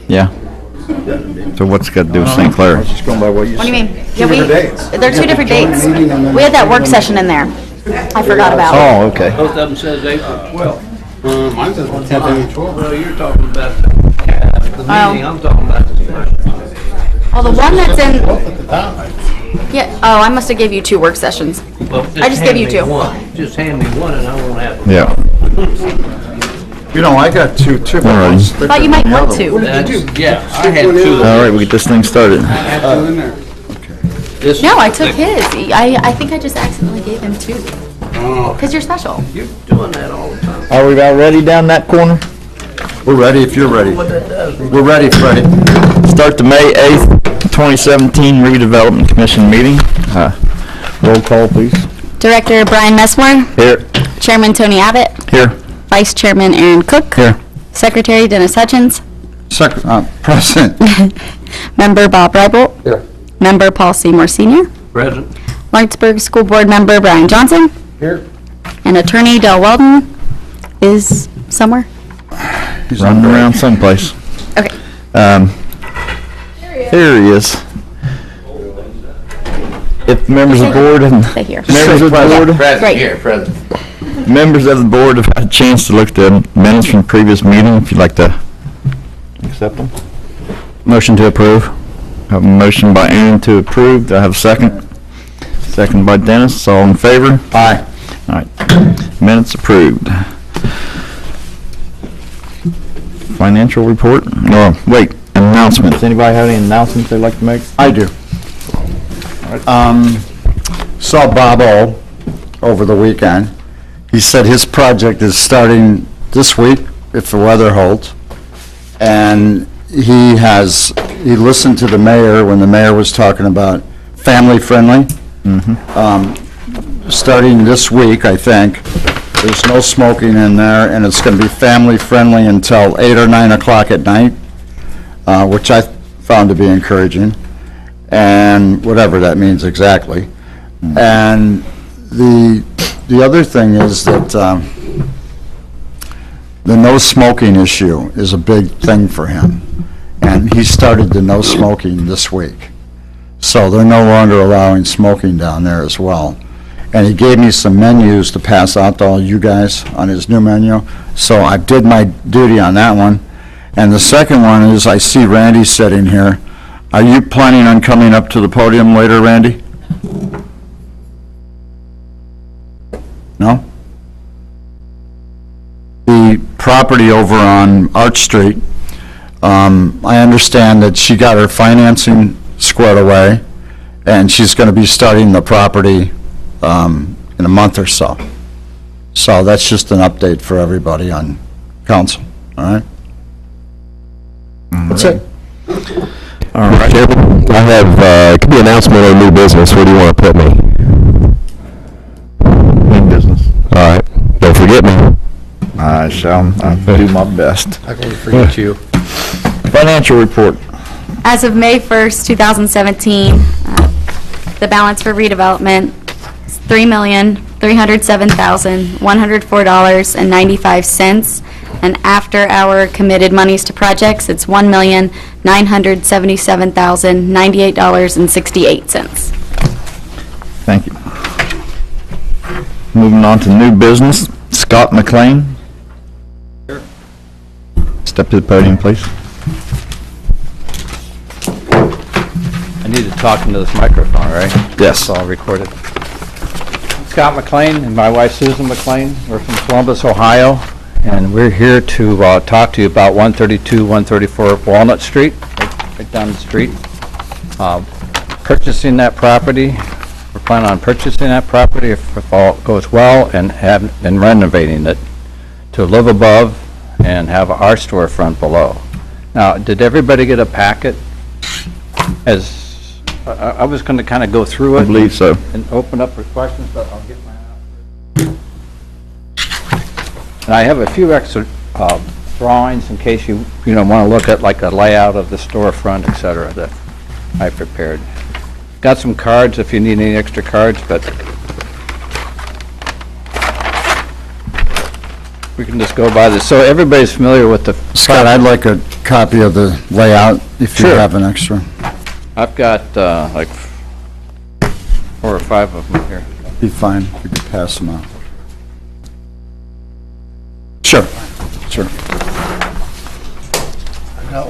Yeah. So what's it got to do with St. Clair? I was just going by what you What said. do you mean? Yeah, different dates. they're two different dates. We had that work session in there. I forgot about. Oh, okay. Both of them says April 12th. Mine says 10th and 12th. Well, you're talking about the meeting, I'm talking about the special. Oh, the one that's in. At the time. Yeah. Oh, I must have gave you 2 work sessions. Well, I just gave you hand me 2. one. Just hand me one and I won't have them. Yeah. You know, I got 2 too. All right. Thought you might want to. Yeah, I had two. All right, we get this thing started. In there. This- No, I took his. I think I just accidentally gave him 2. Because you're special. You're doing that all the time. Are we about ready down that corner? We're ready if you're ready. What that does. We're ready, Freddie. Start the May 8th, 2017 Redevelopment Commission meeting. Roll call, please. Director Brian Messmore. Here. Chairman Tony Abbott. Here. Vice Chairman Aaron Cook. Here. Secretary Dennis Hutchins. Present. Member Bob Reibolt. Here. Member Paul Seymour Sr. Present. Lawrenceburg School Board Member Brian Johnson. Here. And Attorney Del Weldon is somewhere. He's Running around someplace. Okay. Here he is. If members of the board and Stay here. members of the board, Great. members of the board have had a chance to look at the minutes from the previous meeting, if you'd like to accept them. Motion to approve. Have a motion by Aaron to approve. Do I have a second? Second by Dennis. All in favor? Aye. All right. Minutes approved. Financial report? No, wait, announcements. Anybody have any announcements they'd like to make? I do. Saw Bob O. over the weekend. He said his project is starting this week, if the weather holds. And he listened to the mayor when the mayor was talking about family-friendly. Starting this week, I think. There's no smoking in there, and it's going to be family-friendly until 8 or 9 o'clock at night, which I found to be encouraging, and whatever that means exactly. And the other thing is that the no smoking issue is a big thing for him, and he started the no smoking this week. So they're no longer allowing smoking down there as well. And he gave me some menus to pass out to all you guys on his new menu. So I did my duty on that one. And the second one is, I see Randy sitting here. Are you planning on coming up to the podium later, Randy? No? The property over on Arch Street, I understand that she got her financing squared away, and she's going to be starting the property in a month or so. So that's just an update for everybody on council, all right? That's it. All right. Chairman, I have, it could be announcement or new business. Where do you want to put me? New business. All right, don't forget me. I shall I'll do my best. I won't forget you. Financial report. As of May 1st, 2017, the balance for redevelopment is $3,307,104.95. And after our committed monies to projects, it's $1,977,098.68. Thank you. Moving on to new business. Scott McLean. Step to the podium, please. I need to talk into this microphone, right? Yes. It's all recorded. Scott McLean and my wife Susan McLean. We're from Columbus, Ohio, and we're here to talk to you about 132, 134 Walnut Street, right down the street. Purchasing that property. We're planning on purchasing that property if all goes well, and renovating it to live above and have our storefront below. Now, did everybody get a packet? As I was going to kind of go through it. I believe so. And open up for questions, but I'll get mine out. And I have a few extra drawings in case you want to look at like a layout of the storefront, et cetera, that I prepared. Got some cards if you need any extra cards, but we can just go by this. So everybody's familiar with the... Scott, I'd like a copy of the layout, if you Sure. have an extra. I've got, like, 4 or 5 of them here. Be fine, you could pass them out. Sure, sure. No,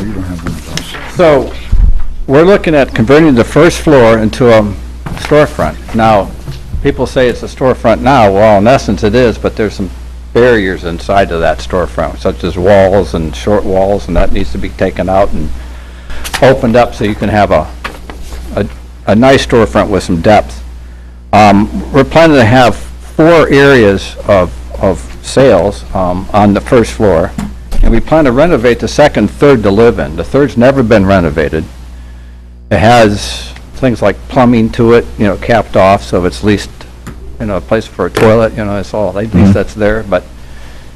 you don't have one of those. So, we're looking at converting the first floor into a storefront. Now, people say it's a storefront now, well, in essence it is, but there's some barriers inside of that storefront, such as walls and short walls, and that needs to be taken out and opened up so you can have a nice storefront with some depth. We're planning to have 4 areas of sales on the first floor, and we plan to renovate the second, third to live in. The third's never been renovated. It has things like plumbing to it, capped off, so it's at least, a place for a toilet, it's all, at least that's there, but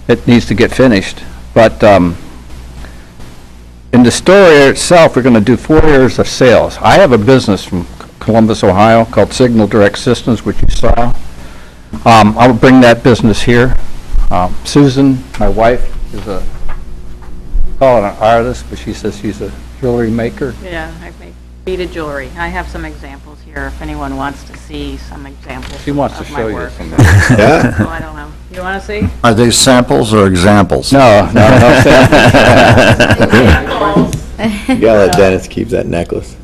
it needs to get finished. But in the store area itself, we're going to do 4 areas of sales. I have a business from Columbus, Ohio, called Signal Direct Systems, which you saw. I'll bring that business here. Susan, my wife, is call it an artist, but she says she's a jewelry maker. Yeah, I make beaded jewelry. I have some examples here if anyone wants to see some examples She wants to of my show you work. some. Oh, I don't know. You want to see? Are they samples or examples? No. You gotta let Dennis keep that necklace.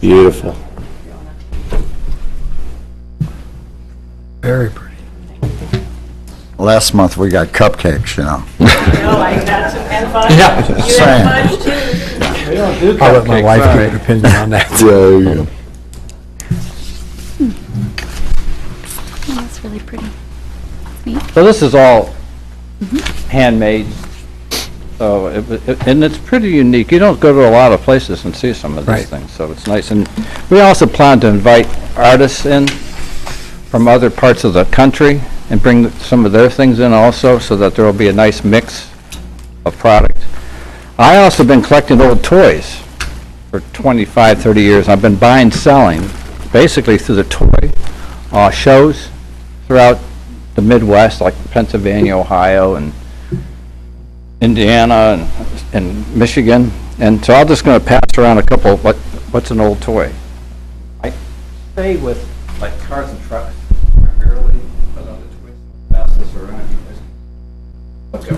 Beautiful. Very pretty. Last month, we got cupcakes, No, I got some, and fudge. Yeah. You Saying. had fudge too. I'll let my wife give an opinion on that. There you go. Oh, that's really pretty. So this is all handmade, so and it's pretty unique. You don't go to a lot of places and see some of these Right. things, so it's nice. And we also plan to invite artists in from other parts of the country and bring some of their things in also, so that there will be a nice mix of product. I also been collecting old toys for 25, 30 years. I've been buying, selling, basically through the toy shows throughout the Midwest, like Pennsylvania, Ohio, and Indiana, and Michigan. And so I'm just going to pass around a couple, what's an old toy? I stay with, like, cars and trucks primarily, but other toys. Pass this around. Let's go.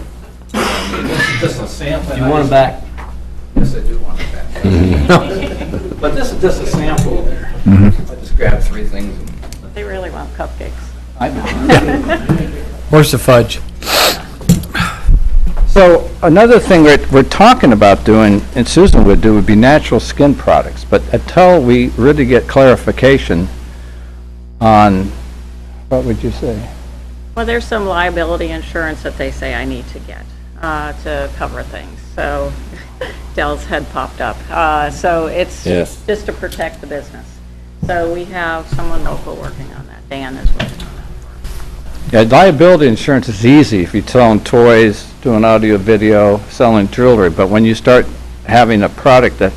This is just a sample. You want them back? Yes, I do want it back. But this is just a sample there. I just grabbed 3 things. They really want cupcakes. I know. Where's the fudge? So another thing we're talking about doing, and Susan would do, would be natural skin products. But until we really get clarification on, what would you say? Well, there's some liability insurance that they say I need to get to cover things. So Dell's head popped up. So it's Yes. just to protect the business. So we have someone local working on that. Dan is working on that. Yeah, liability insurance is easy if you're selling toys, doing audio, video, selling jewelry. But when you start having a product that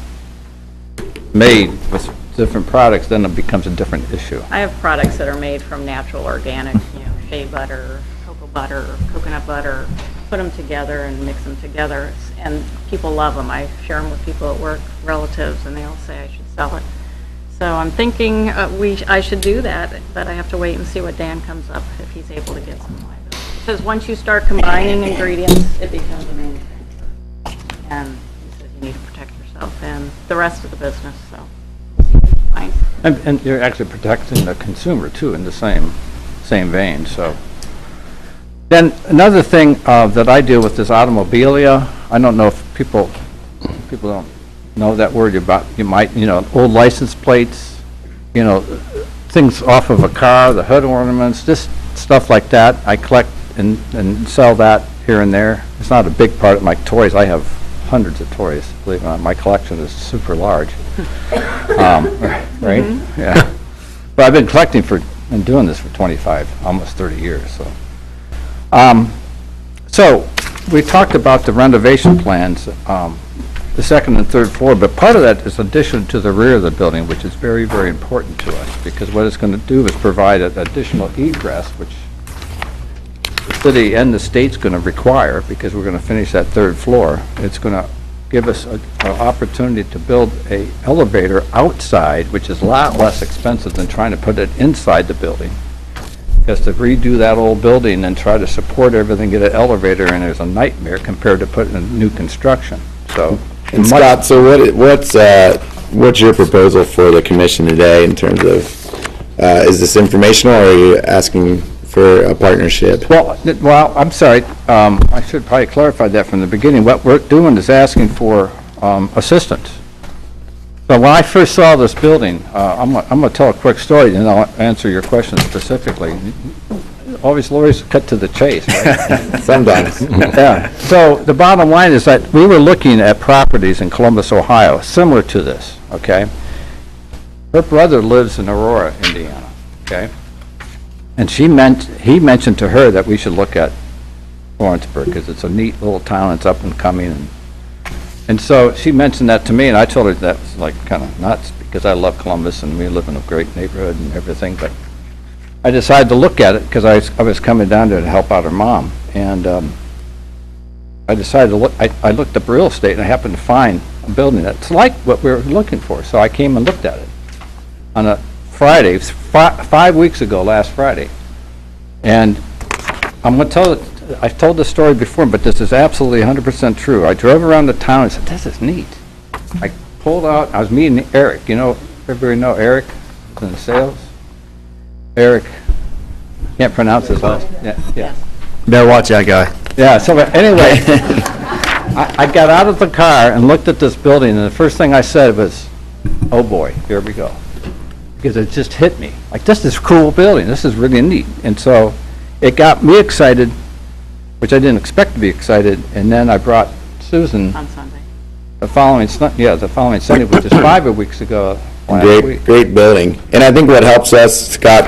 made with different products, then it becomes a different issue. I have products that are made from natural, organic, shea butter, coconut butter, put them together and mix them together, and people love them. I share them with people at work, relatives, and they all say I should sell it. So I'm thinking I should do that, but I have to wait and see what Dan comes up, if he's able to get some liability. Because once you start combining ingredients, it becomes a manufacturer. And he says you need to protect yourself and the rest of the business, so. Fine. And you're actually protecting the consumer too in the same vein, so. Then another thing that I deal with is automobilia. I don't know if people don't know that word. You might, old license plates, things off of a car, the hood ornaments, just stuff like that. I collect and sell that here and there. It's not a big part of my toys. I have hundreds of toys, believe it or not. My collection is super large. Right? Yeah. But I've been collecting and doing this for 25, almost 30 years, so. So, we talked about the renovation plans, the second and third floor, but part of that is addition to the rear of the building, which is very, very important to us, because what it's going to do is provide an additional egress, which city and the state's going to require, because we're going to finish that third floor, it's going to give us an opportunity to build a elevator outside, which is a lot less expensive than trying to put it inside the building. Because to redo that old building and try to support everything, get an elevator in, there's a nightmare compared to putting in new construction, so. And Scott, so what's your proposal for the commission today in terms of, is this informational, or are you asking for a partnership? Well, I'm sorry, I should probably clarify that from the beginning. What we're doing is asking for assistance. So when I first saw this building, I'm going to tell a quick story, and I'll answer your question specifically. Always lawyers cut to the chase, right? Sometimes. Yeah. So the bottom line is that we were looking at properties in Columbus, Ohio, similar to this, okay? Her brother lives in Aurora, Indiana, okay? And he mentioned to her that we should look at Lawrenceburg, because it's a neat little town, it's up and coming. And so she mentioned that to me, and I told her that was like kind of nuts, because I love Columbus, and we live in a great neighborhood and everything, but I decided to look at it, because I was coming down there to help out her mom, and I decided to look. I looked up real estate, and I happened to find a building that's like what we were looking for, so I came and looked at it on a Friday, 5 weeks ago, last Friday. And I'm going to tell it, I've told this story before, but this is absolutely 100% true. I drove around the town and said, this is neat. I pulled out, I was meeting Eric, everybody know Eric in sales? Eric, can't pronounce his last name. Yeah. Better watch that guy. Yeah, so anyway, I got out of the car and looked at this building, and the first thing I said was, oh boy, here we go. Because it just hit me. Like, this is a cool building. This is really neat. And so it got me excited, which I didn't expect to be excited, and then I brought Susan On Sunday. the following Sunday, which is 5 weeks ago. Last week. Great building. And I think what helps us, Scott,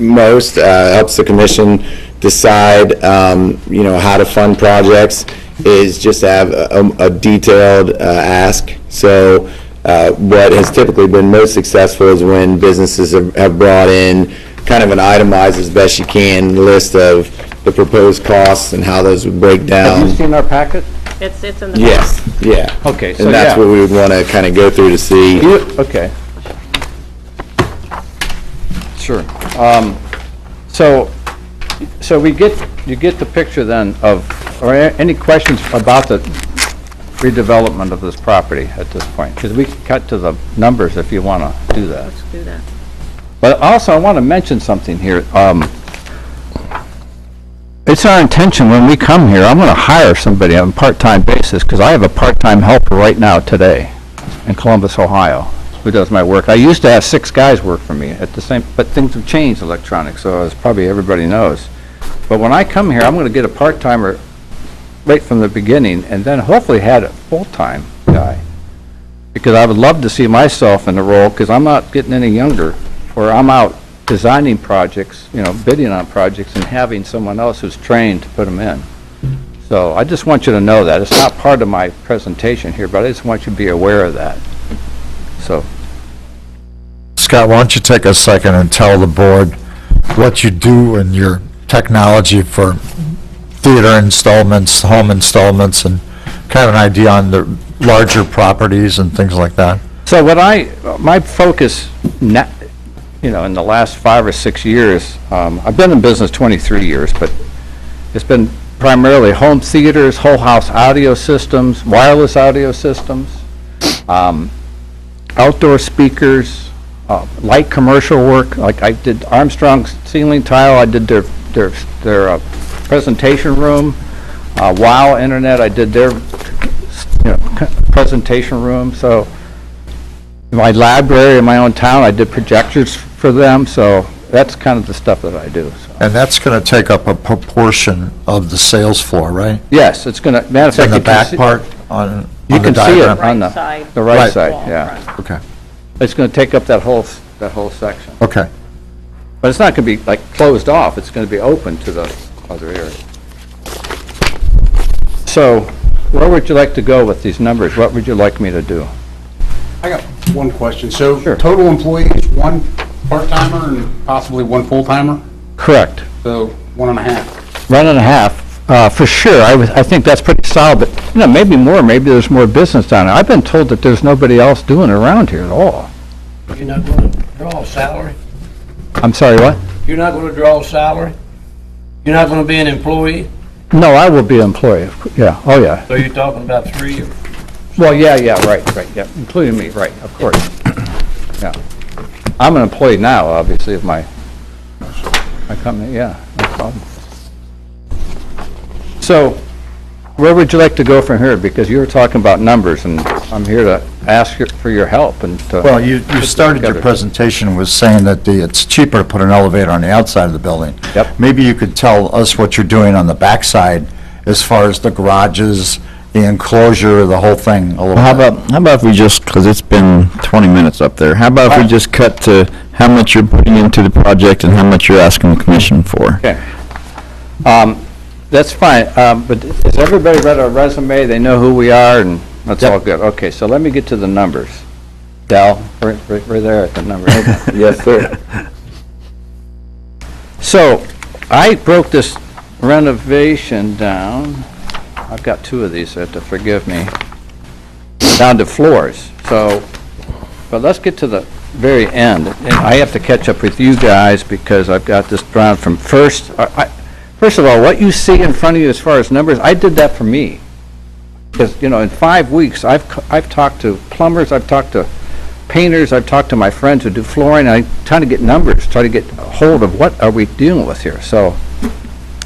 most, helps the commission decide, how to fund projects, is just to have a detailed ask. So what has typically been most successful is when businesses have brought in kind of an itemized, as best you can, list of the proposed costs and how those would break down. Have you seen our packet? It's in the. Yes, yeah. Okay, so And that's what we would want to kind of go through to see. Okay. Sure. So you get the picture then of, or any questions about the redevelopment of this property at this point? Because we can cut to the numbers if you want to do that. Let's do that. But also, I want to mention something here. It's our intention when we come here, I'm going to hire somebody on a part-time basis, because I have a part-time helper right now today in Columbus, Ohio, who does my work. I used to have 6 guys work for me at the same, but things have changed electronics, so as probably everybody knows. But when I come here, I'm going to get a part-timer right from the beginning, and then hopefully had a full-time guy. Because I would love to see myself in the role, because I'm not getting any younger, where I'm out designing projects, bidding on projects, and having someone else who's trained to put them in. So I just want you to know that. It's not part of my presentation here, but I just want you to be aware of that. So, Scott, why don't you take a second and tell the board what you do in your technology for theater installments, home installments, and kind of an idea on the larger properties and things like that? so my focus, in the last 5 or 6 years, I've been in business 23 years, but it's been primarily home theaters, whole house audio systems, wireless audio systems, outdoor speakers, light commercial work. Like I did Armstrong's ceiling tile, I did their presentation room. WOW Internet, I did their presentation room. So in my library in my own town, I did projectors for them. So that's kind of the stuff that I do. So. And that's going to take up a proportion of the sales floor, right? Yes, it's going to. Matter of fact, In the you can back see- part on You the can see it diagram? on Right side. the right Right. side. Wall Yeah, front. Okay, it's going to take up that whole section. okay. But it's not going to be like closed off, it's going to be open to the other area. So, where would you like to go with these numbers? What would you like me to do? I got one question. So Sure. total employees, 1 part-timer and possibly 1 full-timer? Correct. So 1.5. Run and a half, for sure. I think that's pretty solid, but, maybe more, maybe there's more business down there. I've been told that there's nobody else doing it around here at all. You're not gonna draw a salary? I'm sorry, what? You're not gonna draw a salary? You're not gonna be an employee? No, I will be an employee, yeah, oh, yeah. So you're talking about 3 or? Well, yeah, right, yeah, including me, right, of course. Yeah. I'm an employee now, obviously, of my company, yeah, no problem. So, where would you like to go from here? Because you were talking about numbers, and I'm here to ask for your help and to... Well, you put started your together. presentation with saying that it's cheaper to put an elevator on the outside of the building. Yep. Maybe you could tell us what you're doing on the backside as far as the garages, the enclosure, the whole thing a little How bit. about if we just, because it's been 20 minutes up there, how about if we just cut to how much you're putting into the project and how much you're asking the commission for? Okay. That's fine, but has everybody read our resume? They know who we are, and that's all good. Okay, so let me get to the numbers. Dal, right there at the number. Yes, sir. So, I broke this renovation down, I've got 2 of these, so you have to forgive me, down to floors. So, but let's get to the very end. And I have to catch up with you guys because I've got this drawn from first. First of all, what you see in front of you as far as numbers, I did that for me. Because, in 5 weeks, I've talked to plumbers, I've talked to painters, I've talked to my friends who do flooring, I'm trying to get numbers, try to get a hold of what are we dealing with here. So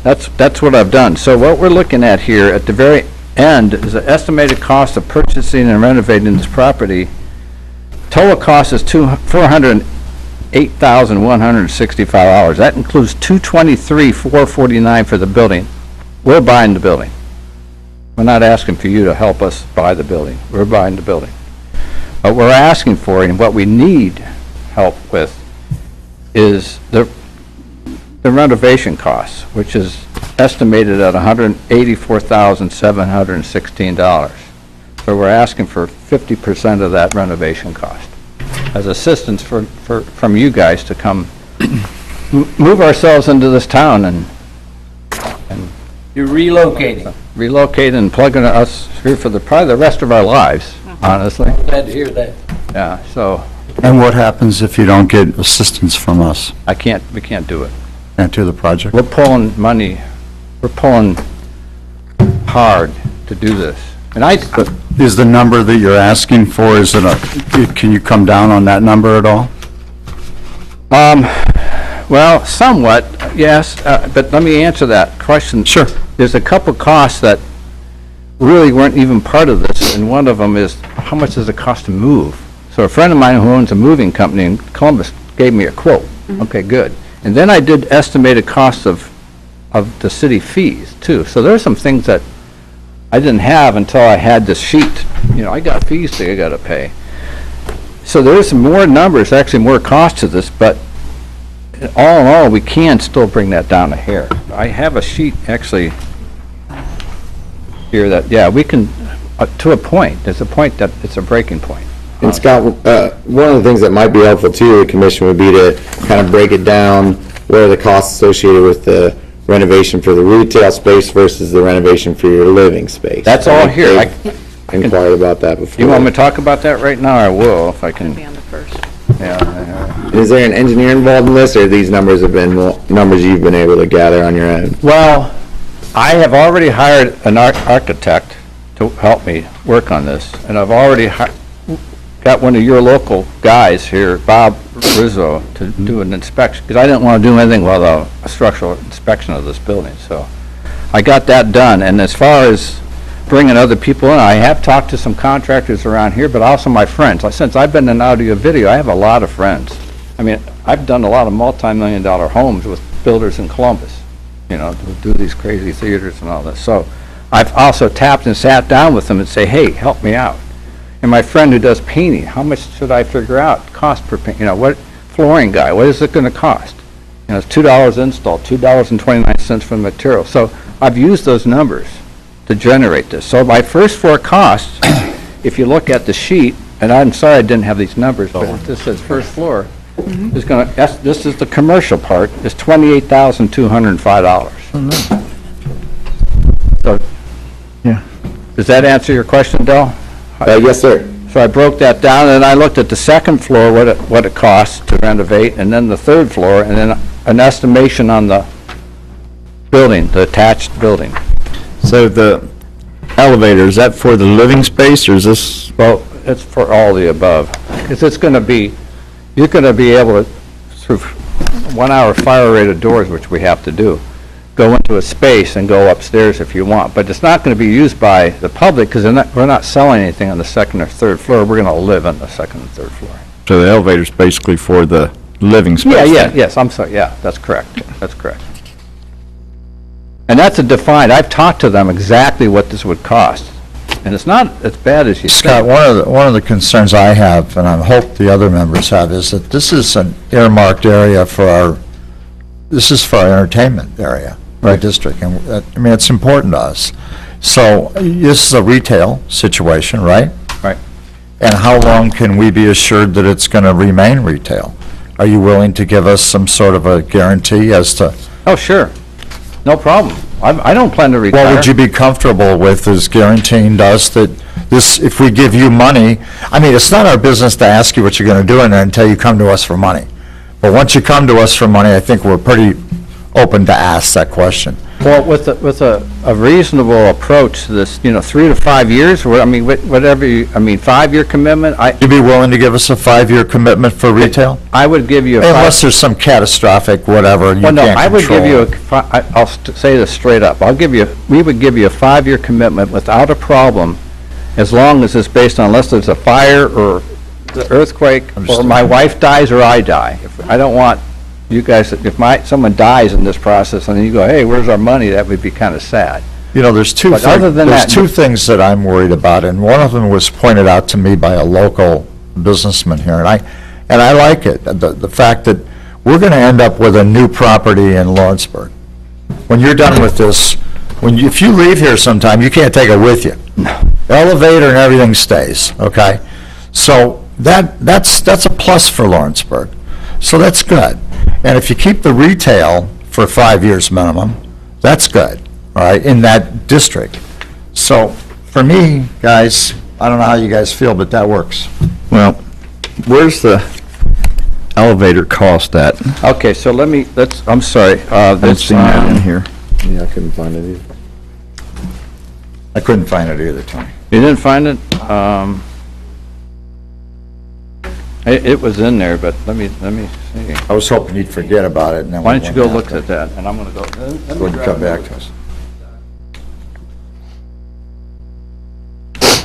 that's what I've done. So what we're looking at here at the very end is the estimated cost of purchasing and renovating this property. Total cost is $408,165. That includes $223,449 for the building. We're buying the building. We're not asking for you to help us buy the building. We're buying the building. What we're asking for and what we need help with is the renovation costs, which is estimated at $184,716. So we're asking for 50% of that renovation cost as assistance from you guys to come move ourselves into this town and You're relocating. relocate and plug into us here for probably the rest of our lives, honestly. Glad to hear that. Yeah, so And what happens if you don't get assistance from us we can't do it. into the project? We're pulling money, we're pulling hard to do this. And Is the number that you're asking for, can you come down on that number at all? well, somewhat, yes, but let me answer that question. Sure. There's a couple costs that really weren't even part of this, and one of them is, how much does it cost to move? So a friend of mine who owns a moving company in Columbus gave me a quote. Okay, good. And then I did estimated costs of the city fees, too. So there's some things that I didn't have until I had this sheet. I got fees that I got to pay. So there's some more numbers, actually more cost to this, but all in all, we can still bring that down a hair. I have a sheet, actually, here that, yeah, we can, to a point. There's a point that it's a breaking point. And Scott, one of the things that might be helpful to the commission would be to kind of break it down, what are the costs associated with the renovation for the retail space versus the renovation for your living space. That's all here. They've inquired about that before. You want me to talk about that right now? I will, if I can. Be on the first. Yeah. Is there an engineer involved in this, or these numbers have been numbers you've been able to gather on your own? Well, I have already hired an architect to help me work on this, and I've already got one of your local guys here, Bob Rizzo, to do an inspection, because I didn't want to do anything without a structural inspection of this building, so I got that done. And as far as bringing other people in, I have talked to some contractors around here, but also my friends. Since I've been in audio video, I have a lot of friends. I mean, I've done a lot of multi-million-dollar homes with builders in Columbus, who do these crazy theaters and all this. So I've also tapped and sat down with them and say, hey, help me out. And my friend who does painting, how much should I figure out cost per paint? What flooring guy, what is it going to cost? It's $2 install, $2.29 for the material. So I've used those numbers to generate this. So my first 4 costs, if you look at the sheet, and I'm sorry I didn't have these numbers, but this says first floor, is this is the commercial part, is $28,205. So, Yeah. does that answer your question, Del? Yes, sir. So I broke that down, and I looked at the second floor, what it costs to renovate, and then the third floor, and then an estimation on the building, the attached building. So the elevator, is that for the living space, or is this, Well, it's for all the above, because it's going to be, you're going to be able to, through 1-hour fire-rated doors, which we have to do, go into a space and go upstairs if you want, but it's not going to be used by the public, because we're not selling anything on the second or third floor, we're going to live on the second and third floor. so the elevator's basically for the living space? Yes, I'm sorry, yeah, that's correct, that's correct. And that's a defined, I've talked to them exactly what this would cost, and it's not as bad as you Scott, think. one of the concerns I have, and I hope the other members have, is that this is an earmarked area this is for our entertainment area, our district, and, I mean, it's important to us. So, this is a retail situation, right? Right. And how long can we be assured that it's going to remain retail? Are you willing to give us some sort of a guarantee as to, Oh, sure, no problem. I don't plan to retire. what would you be comfortable with as guaranteeing to us that this, if we give you money, I mean, it's not our business to ask you what you're going to do in there until you come to us for money. But once you come to us for money, I think we're pretty open to ask that question. Well, with a reasonable approach to this, 3 to 5 years, I mean, whatever you, 5-year commitment, You'd be willing to give us a 5-year commitment for retail? I would give you a Unless there's some catastrophic whatever you Well, can't no, I would give you control. I'll say this straight up. We would give you a 5-year commitment without a problem, as long as it's based on, unless there's a fire or the earthquake, or Understood. my wife dies or I die. I don't want you guys, if someone dies in this process, and then you go, hey, where's our money, that would be kind of sad. There's two But other than there's that- two things that I'm worried about, and one of them was pointed out to me by a local businessman here, and I like it, the fact that we're going to end up with a new property in Lawrenceburg. When you're done with this, if you leave here sometime, you can't take it with you. Elevator and everything stays, okay? So that's a plus for Lawrenceburg. So that's good. And if you keep the retail for 5 years minimum, that's good, all right, in that district. So for me, guys, I don't know how you guys feel, but that works. Well, where's the elevator cost at? Okay, so I'm sorry. I didn't see that in here. Yeah, I couldn't find it either. I couldn't find it either, Tony. You didn't find it? It was in there, but let me see. I was hoping you'd forget about it, and then we Why don't you go wouldn't look have at that, and I'm gonna go. to- Wouldn't come back to us.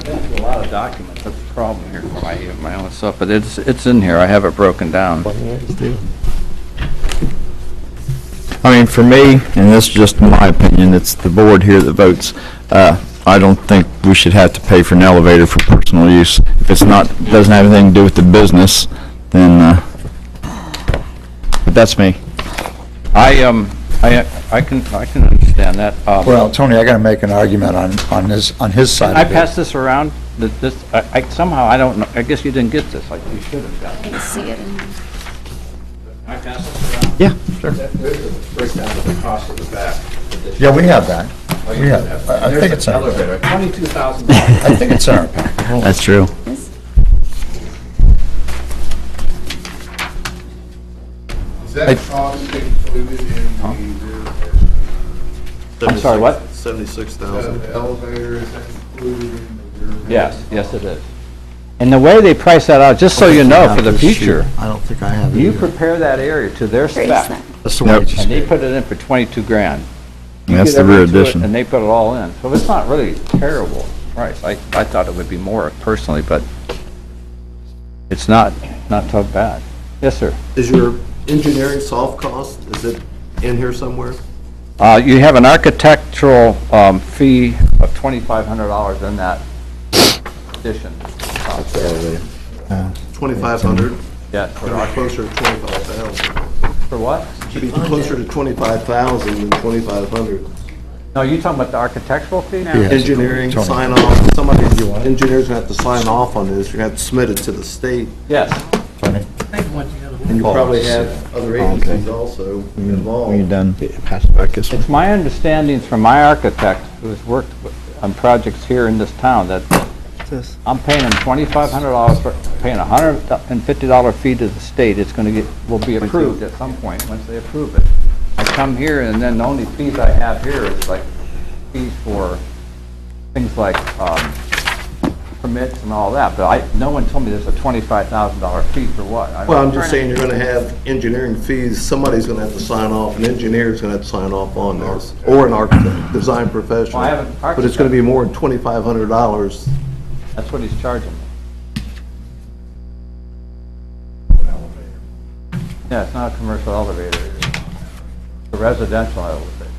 There's a lot of documents, that's the problem here for my own stuff, but it's in here, I have it broken down. I mean, for me, and this is just my opinion, it's the board here that votes, I don't think we should have to pay for an elevator for personal use. If it's not, doesn't have anything to do with the business, then, but that's me. I can understand that. Well, Tony, I got to make an argument on his side I of it. passed this around, somehow, I don't know, I guess you didn't get this, like you should have gotten. I can see it in there. I passed this around? Yeah, sure. Breakdown of the cost of the back. Yeah, we have that. We have, I think it's in our pack. Elevator, $22,000. I think it's in our pack. Hold on. That's true. Is that cost included in the rear? I'm sorry, what? 76,000. The elevator, is that included in the rear? Yes, it is. And the way they price that out, just so you know, for the future, I don't think I have it you either. prepare that area to their Where is spec, that? That's the one you just and they gave. put it in for 22 grand. You That's get the rear everything to it, addition. And they put it all in. So it's not really terrible price. I thought it would be more personally, but it's not so bad. Yes, sir. Is your engineering soft cost, is it in here somewhere? You have an architectural fee of $2,500 in that addition. 2,500? Yeah. Should be closer to 25,000. For what? Should be closer to 25,000 than 2,500. No, you talking about the architectural fee? Yeah. Engineering, Tony. sign off, somebody, engineers gonna have to sign off on this, you're gonna have to submit it to the state. Yes. Tony? And you probably have other agencies also involved. When you're done, pass it back this way. It's my understanding from my architect who's worked on projects here in this town that I'm paying him $2,500 for paying a $150 fee to the state. It's going to will be approved at some point once they approve it. I come here and then the only fees I have here is like fees for things like permits and all that. But no one told me there's a $25,000 fee for what. Well, I'm just saying you're gonna have engineering fees, somebody's gonna have to sign off, an engineer's gonna have to sign off on this, or an architect, design professional. Well, I have an But it's gonna be more than $2,500. That's what he's charging me. Yeah, it's not a commercial elevator. It's a residential elevator.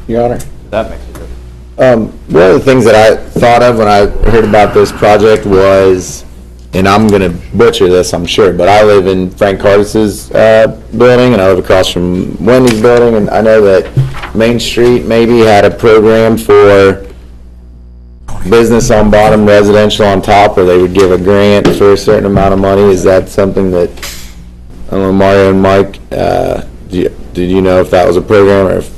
Your Honor. That makes a difference. One of the things that I thought of when I heard about this project was, and I'm going to butcher this, I'm sure, but I live in Frank Cardis's building, and I live across from Wendy's building, and I know that Main Street maybe had a program for business on bottom, residential on top, where they would give a grant for a certain amount of money. Is that something that, I don't know, Mario and Mike, did you know if that was a program, or if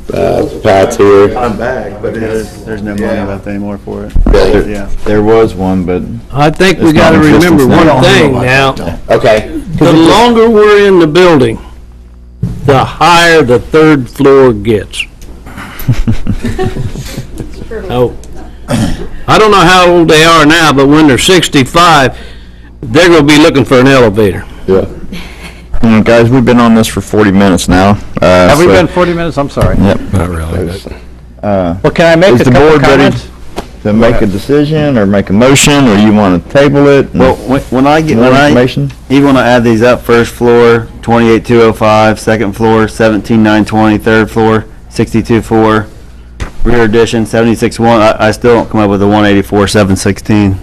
Pat's here? I'm back, but it's. There's no money left anymore for it. Really? Yeah. There was one, but. I think we It's got to non-existent remember now. one thing now. Okay. The longer we're in the building, the higher the third floor gets. Oh, I don't know how old they are now, but when they're 65, they're going to be looking for an elevator. Yeah. Guys, we've been on this for 40 minutes now. Have we been 40 minutes? I'm sorry. Yep. Not really. but- Well, can I make Is a the couple board ready comments? to make a decision or make a motion, or you want to table it? and Well, when I get, more when I, information? even when I add these up, first floor, 28,205, second floor, 17,920, third floor, 62,4, rear addition, 76,1, I still don't come up with the 184,716.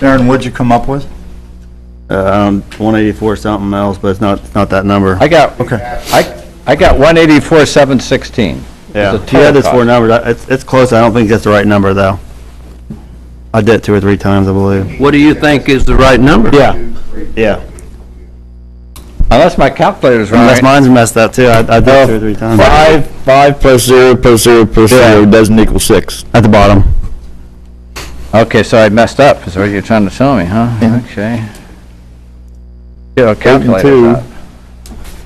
Aaron, what'd you come up with? 184 something else, but it's not that number. I got 184,716. Yeah, It's a if you had those total four cost. numbers, it's close, I don't think that's the right number, though. I did it 2 or 3 times, I believe. What do you think is the right number? Yeah. Unless my calculator's wrong. Unless mine's messed up, too, I did it 2 or 3 times. 5 plus 0 plus 0 plus 0 doesn't equal 6. At the bottom. Okay, so I messed up, is what you're trying to tell me, huh? Okay. Get a 8 and calculator 2 out.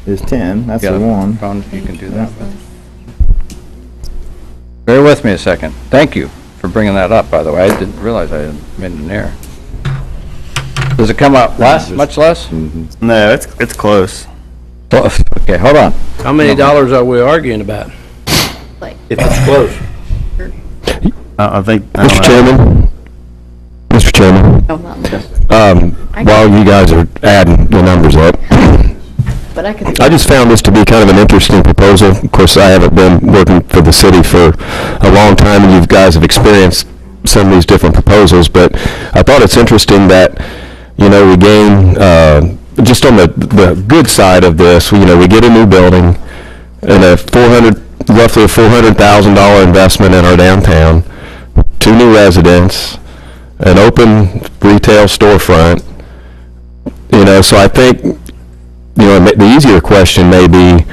is 10, that's Got a a 1. phone you can do that with. Bear with me a second. Thank you for bringing that up, by the way. I didn't realize I had made an error. Does it come out less, much less? No, it's close. Close. Okay, hold on. How many dollars are we arguing about? If it's close. I think. Mr. Chairman? Mr. Chairman? While you guys are adding the numbers up, But I could. I just found this to be kind of an interesting proposal. Of course, I haven't been working for the city for a long time, and you guys have experienced some of these different proposals, but I thought it's interesting that, we gain, just on the good side of this, we get a new building and roughly a $400,000 investment in our downtown, 2 new residents, an open retail storefront, so I think, the easier question may be,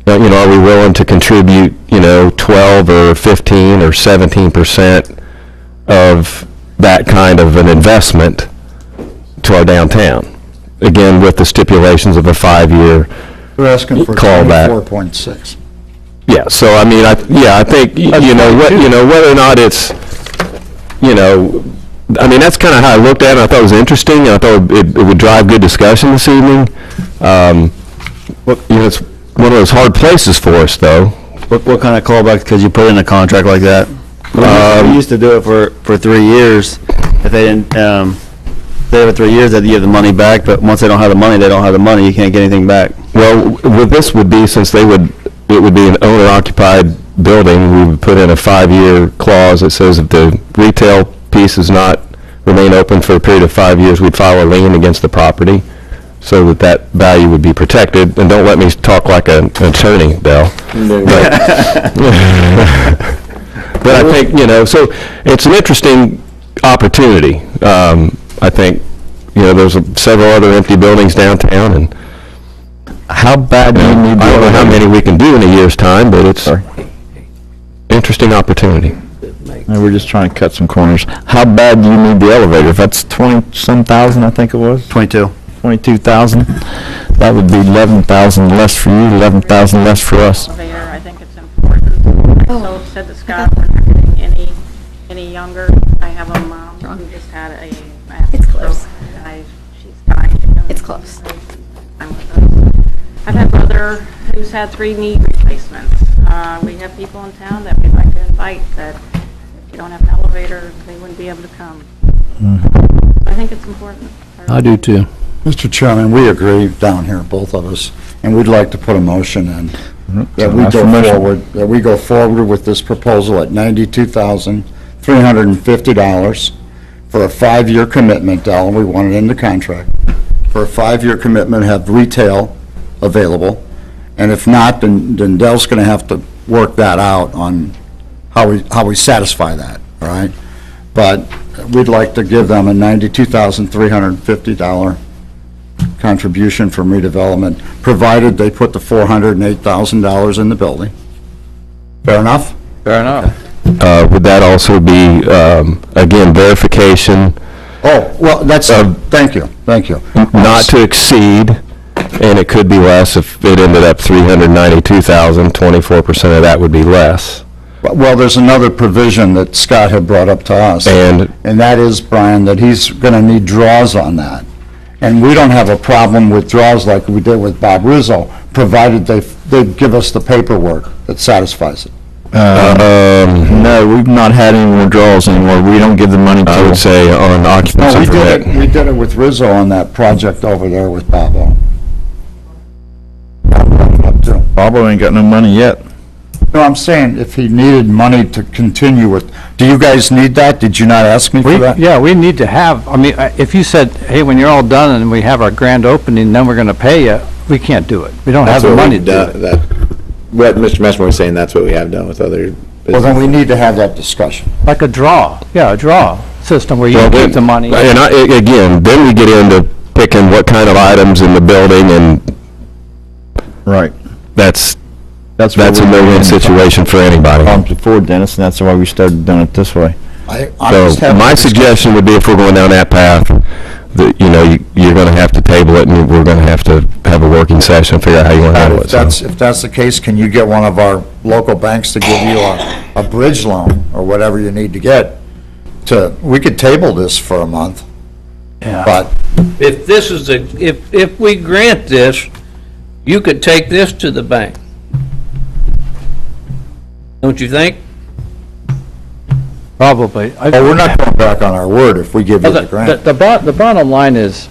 are we willing to contribute, 12 or 15 or 17% of that kind of an investment to our downtown? Again, with the stipulations of a 5-year We're asking for callback. 24.6. Yeah, so I mean, I think, whether or not it's, I mean, that's kind of how I looked at it. I thought it was interesting, and I thought it would drive good discussion this evening. It's one of those hard places for us, though. What kind of callback could you put in a contract like that? We used to do it for 3 years. If they didn't, they have 3 years, they'd give the money back, but once they don't have the money, they don't have the money. You can't get anything back. Well, with this would be, since it would be an owner-occupied building, we would put in a 5-year clause that says if the retail piece does not remain open for a period of 5 years, we'd file a lien against the property so that value would be protected. And don't let me talk like an attorney, Bill. But I think, so it's an interesting opportunity. I think, there's several other empty buildings downtown, and How bad do you need the I don't know how elevator? many we can do in a year's time, but it's interesting opportunity. And we're just trying to cut some corners. How bad do you need the elevator? If that's 20-some thousand, I think it was? 22. 22,000? That would be 11,000 less for you, 11,000 less for us. Elevator, I think it's important. So said to Scott, we're not getting any younger. I have a mom who just had a massive It's close. stroke. She's dying to come. It's close. I'm with us. I've had a brother who's had 3 knee replacements. We have people in town that we'd like to invite that if you don't have an elevator, they wouldn't be able to come. I think it's important. I do too. Mr. Chairman, we agree down here, both of us, and we'd like to put a motion in that we go forward with this proposal at $92,350 for a 5-year commitment, Dell, and we want it in the contract. For a 5-year commitment, have retail available, and if not, then Dell's going to have to work that out on how we satisfy that, all right? But we'd like to give them a $92,350 contribution from redevelopment, provided they put the $408,000 in the building. Fair enough? Fair enough. Would that also be, again, verification? Oh, well, that's, thank you. Not to exceed, and it could be less if it ended up 392,000, 24% of that would be less. Well, there's another provision that Scott had brought up to us. And that is, Brian, that he's going to need draws on that. And we don't have a problem with draws like we did with Bob Rizzo, provided they give us the paperwork that satisfies it. No, we've not had any more draws anymore. We don't give the money to. I would say on No, occupancy permit. we did it with Rizzo on that project over there with Bobo. Bobo ain't got no money yet. No, I'm saying if he needed money to continue with, do you guys need that? Did you not ask me for that? Yeah, we need to have, if you said, hey, when you're all done and we have our grand opening, then we're going to pay you, we can't do it. We don't have the money to do it. What Mr. Meshman was saying, that's what we have done with other Well, then we need to have that discussion. Like a draw, a draw system where you keep the money. And again, then we get into picking what kind of items in the building, and Right. that's where a we no-win situation for anybody. Problems before, Dennis, and that's why we started doing it this way. So my suggestion would be, if we're going down that path, that, you're going to have to table it, and we're going to have a working session and figure out how you want to handle it. If that's the case, can you get one of our local banks to give you a bridge loan, or whatever you need to get, we could table this for a month. Yeah. But, If this is if we grant this, you could take this to the bank. Don't you think? Probably. we're not going back on our word if we give you the grant. The bottom line is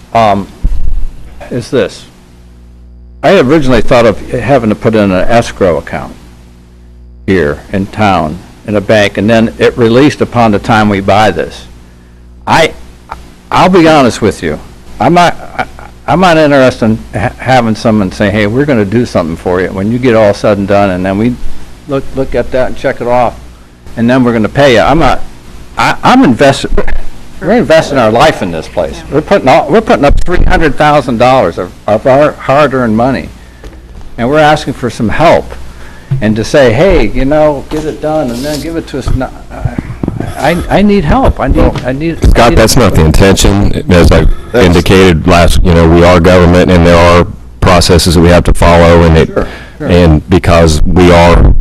this. I originally thought of having to put in an escrow account here in town, in a bank, and then it released upon the time we buy this. I'll be honest with you. I'm not interested in having someone say, hey, we're going to do something for you when you get all said and done, and then we look at that and check it off, and then we're going to pay you. I'm invested. We're investing our life in this place. We're putting up $300,000 of our hard-earned money, and we're asking for some help, and to say, hey, get it done, and then give it to us. I need help. I need. Scott, that's not the intention. As I indicated last, we are government, and there are processes that we have to follow, and and because we are,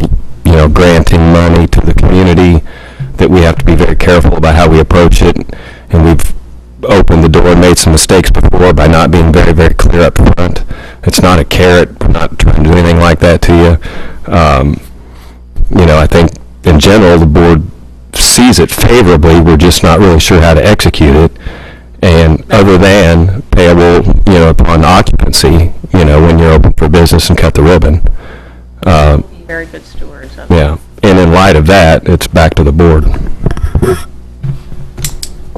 granting money to the community, that we have to be very careful about how we approach it, and we've opened the door and made some mistakes before by not being very, very clear up front. It's not a carrot. We're not trying to do anything like that to you. I think in general the board sees it favorably. We're just not really sure how to execute it. And other than payable, upon occupancy, when you're open for business and cut the ribbon. Be very good stewards of it. Yeah. And in light of that, it's back to the board.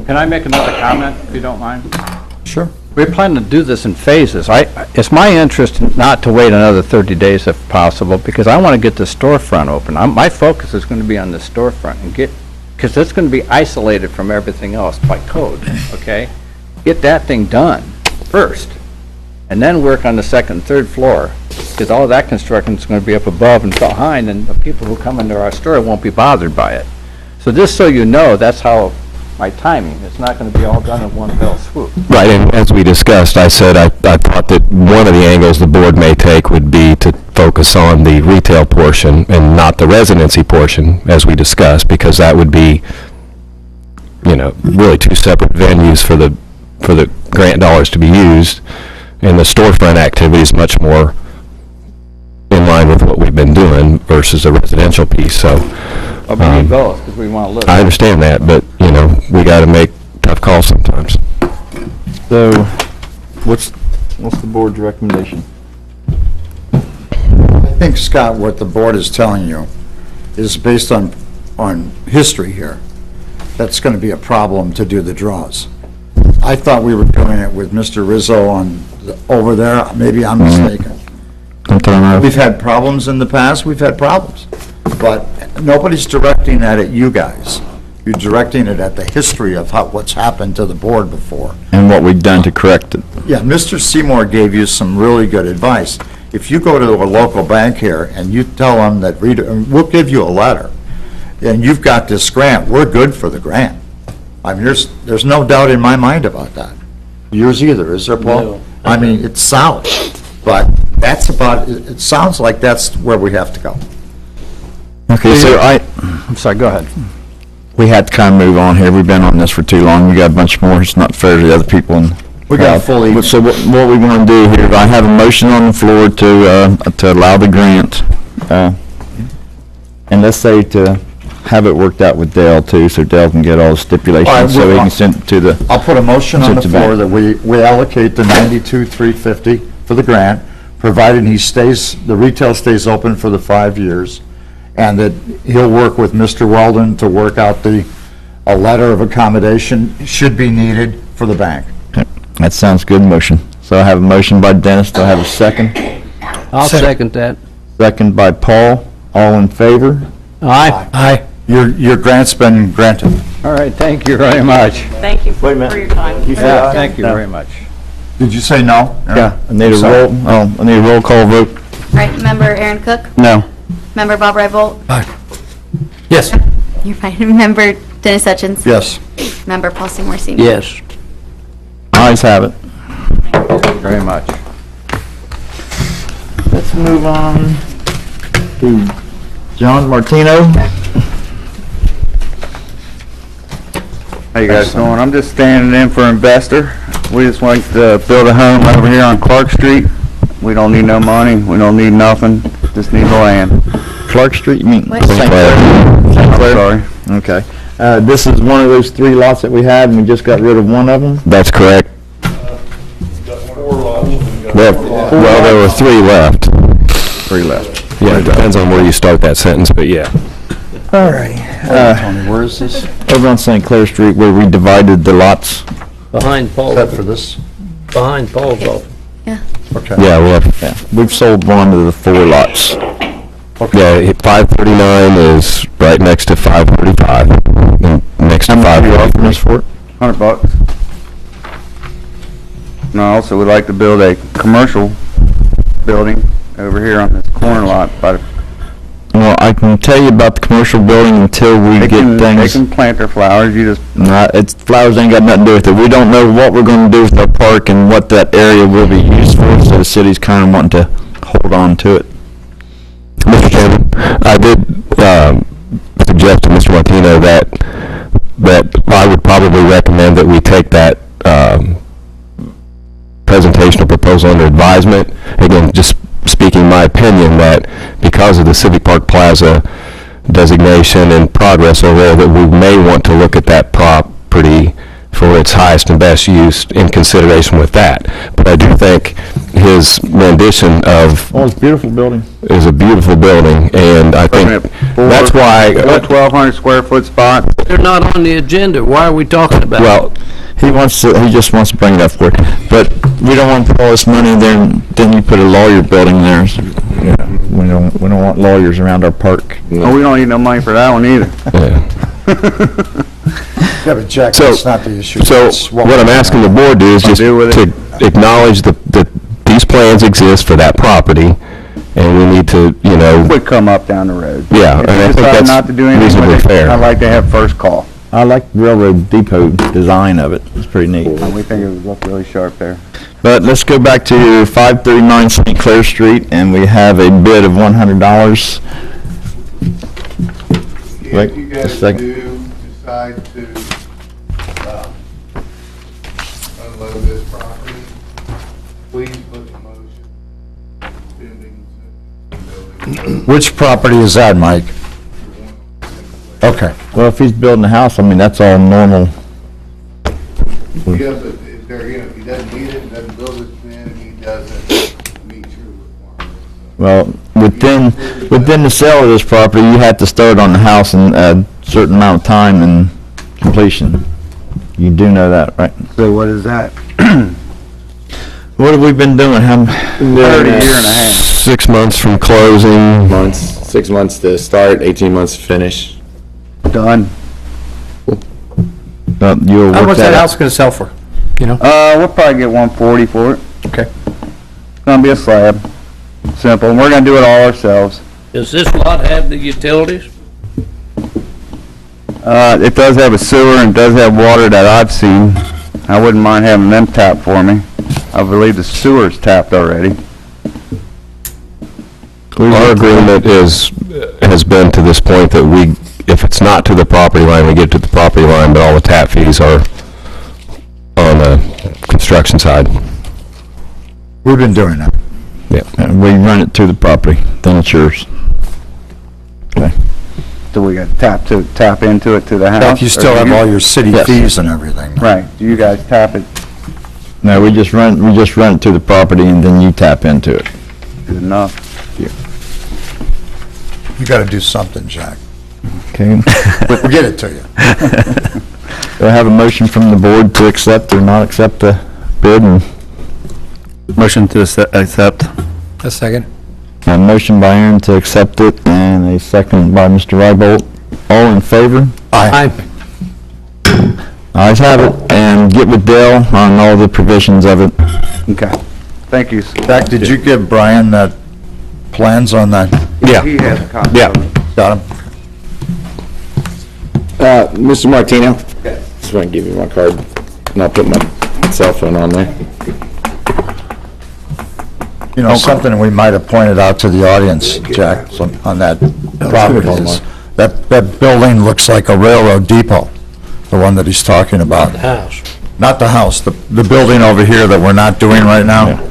Can I make another comment, if you don't mind? Sure. We plan to do this in phases. It's my interest not to wait another 30 days if possible, because I want to get the storefront open. My focus is going to be on the storefront and because it's going to be isolated from everything else by code, okay? Get that thing done first, and then work on the second and third floor, because all of that construction is going to be up above and behind, and the people who come into our store won't be bothered by it. So just so you know, that's how my timing, it's not going to be all done in one fell swoop. Right, and as we discussed, I said I thought that one of the angles the board may take would be to focus on the retail portion and not the residency portion, as we discussed, because that would be, really two separate venues for the grant dollars to be used, and the storefront activity is much more in line with what we've been doing versus a residential piece, so. We need both, because we want to live. I understand that, but, we got to make tough calls sometimes. So, what's the board's recommendation? I think, Scott, what the board is telling you is based on history here. That's going to be a problem to do the draws. I thought we were doing it with Mr. Rizzo over there. Maybe I'm mistaken. We've had problems in the past. We've had problems. But nobody's directing that at you guys. You're directing it at the history of what's happened to the board before. And what we've done to correct it. Yeah, Mr. Seymour gave you some really good advice. If you go to a local bank here and you tell them that we'll give you a letter, and you've got this grant, we're good for the grant. I mean, there's no doubt in my mind about that. Yours either, is there, Paul? No. I mean, it's solid, but it sounds like that's where we have to go. Okay, so I'm sorry, go ahead. we had to kind of move on here. We've been on this for too long. We got a bunch more. It's not fair to the other people. We got fully. So what we want to do here, I have a motion on the floor to allow the grant, and let's say to have it worked out with Dale too, so Dale can get all the stipulations, All right, so he can send it to the. I'll put a motion on the Send it floor back. that we allocate the $92,350 for the grant, provided the retail stays open for the 5 years, and that he'll work with Mr. Weldon to work out a letter of accommodation should be needed for the bank. That sounds good, motion. So I have a motion by Dennis, do I have a second? I'll second that. Second by Paul, all in favor? Aye. Aye. Your grant's been granted. All right, thank you very much. Thank you for Wait a minute. your time. Yeah, thank you very much. Did you say no? Yeah. I need a Sorry. roll call vote. Right, Member Aaron Cook? No. Member Bob Revolt? Yes. You're fine. Member Dennis Hutchins? Yes. Member Paul Seymour Senior? Yes. Ayes have it. Thank you very much. Let's move on to John Martino. How you guys doing? I'm just standing in for an investor. We just want to build a home over here on Clark Street. We don't need no money, we don't need nothing, just need the land. Clark Street, you mean? What? St. Clair. St. Clair? Sorry. Okay. This is one of those 3 lots that we had, and we just got rid of one of them? That's correct. Well, there were 3 left. 3 left. Yeah, it depends on where you start that sentence, but yeah. All right. Tony, where is this? Over on St. Clair Street, where we divided the lots. Behind Paul's, Except for this? behind Paul's office. Yeah. Okay. Yeah, well, We've sold one of the 4 lots. yeah, 539 is right next to 535, and next to How much are you offering us 535. for it? $100. No, also would like to build a commercial building over here on this corner lot, but Well, I can tell you about the commercial building until we they get can things. plant their flowers, you just, Flowers ain't got nothing to do with it. We don't know what we're gonna do with our park and what that area will be used for, so the city's kind of wanting to hold on to it. Mr. Chairman, I did suggest to Mr. Martino that I would probably recommend that we take that presentation or proposal under advisement. Again, just speaking my opinion that because of the Civic Park Plaza designation and progress over there, that we may want to look at that property for its highest and best use in consideration with that. But I do think his rendition of Oh, it's a beautiful building. is a beautiful building, and I think that's why, 1,200 square foot spot. They're not on the agenda. Why are we talking about it? well, he just wants to bring it up for it. But we don't want to put all this money there and then you put a lawyer building there. So, yeah, we don't want lawyers around our park. Oh, we don't need no money for that one either. Yeah, but Jack, that's not the issue. So That's what I'm asking the board to do is just to acknowledge that these plans exist for that property, and we need to, Would come up down the road. Yeah, If and I we think decide that's not to do anything reasonably with it, fair. I'd like to have first call. I like the railroad depot design of it. It's pretty neat. And we think it would look really sharp there. But let's go back to 539 St. Clair Street, and we have a bid of $100. Wait, If you just a guys second. do decide to unload this property, please put the motion pending. Which property is that, Mike? Okay. Well, if he's building a house, I mean, that's all normal. Yeah, but if they're, if he doesn't need it, doesn't build it, then he doesn't meet your requirements. Well, within the sale of this property, you have to start on the house in a certain amount of time and completion. You do know that, right? So what is that? What have we been doing? 30 year and a half. 6 months from closing. 6 months to start, 18 months to finish. Done. You'll How work much that that out. house gonna sell for? You know? We'll probably get 140 for it. Okay. It's gonna be a slab. Simple, and we're gonna do it all ourselves. Does this lot have the utilities? It does have a sewer and does have water that I've seen. I wouldn't mind having them tapped for me. I believe the sewer's tapped already. Our agreement has been to this point that if it's not to the property line, we get to the property line, but all the tap fees are on the construction side. We've been doing that. Yeah. And we run it to the property, then it's yours. Okay. Do we got tap into it to the house? Like you still Or have do all your city Yes. fees and everything. Right, do you guys tap it? No, we just run it to the property and then you tap into it. Good enough. You gotta do something, Jack. Okay. We'll get it to you. Do I have a motion from the board to accept or not accept the bid? And Motion to accept. A second. a motion by Aaron to accept it and a second by Mr. Rybolt. All in favor? Aye. Ayes have it. And get with Dale on all the provisions of it. Okay. Thank you. Jack, did you give Brian that plans on that? Yeah. He has a copy. Yeah. Got him? Mr. Martino? Just want to give you my card, and I'll put my cell phone on there. You know, something we might have pointed out to the audience, Jack, on that property is, that building looks like a railroad depot, the one that he's talking about. House. Not the house, the building over here that we're not doing right now.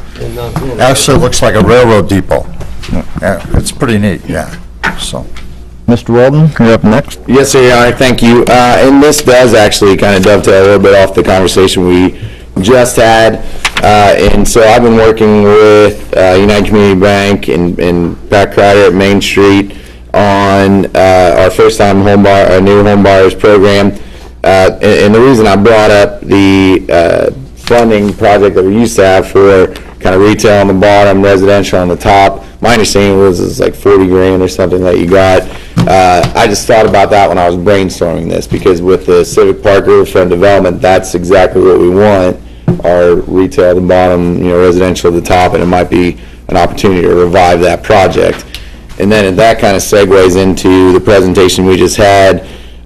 Actually looks like a railroad depot. Yeah, it's pretty neat, yeah, so. Mr. Walden, you're up next. Yes, sir, Your Honor, thank you. And this does actually kind of dovetail a little bit off the conversation we just had. And so I've been working with United Community Bank and Pat Crider at Main Street on our first-time new home buyers program. And the reason I brought up the funding project that we used to have for kind of retail on the bottom, residential on the top, my understanding was it's like 40 grand or something that you got. I just thought about that when I was brainstorming this, because with the Civic Park Riverfront development, that's exactly what we want, our retail at the bottom, residential at the top, and it might be an opportunity to revive that project. And then that kind of segues into the presentation we just had,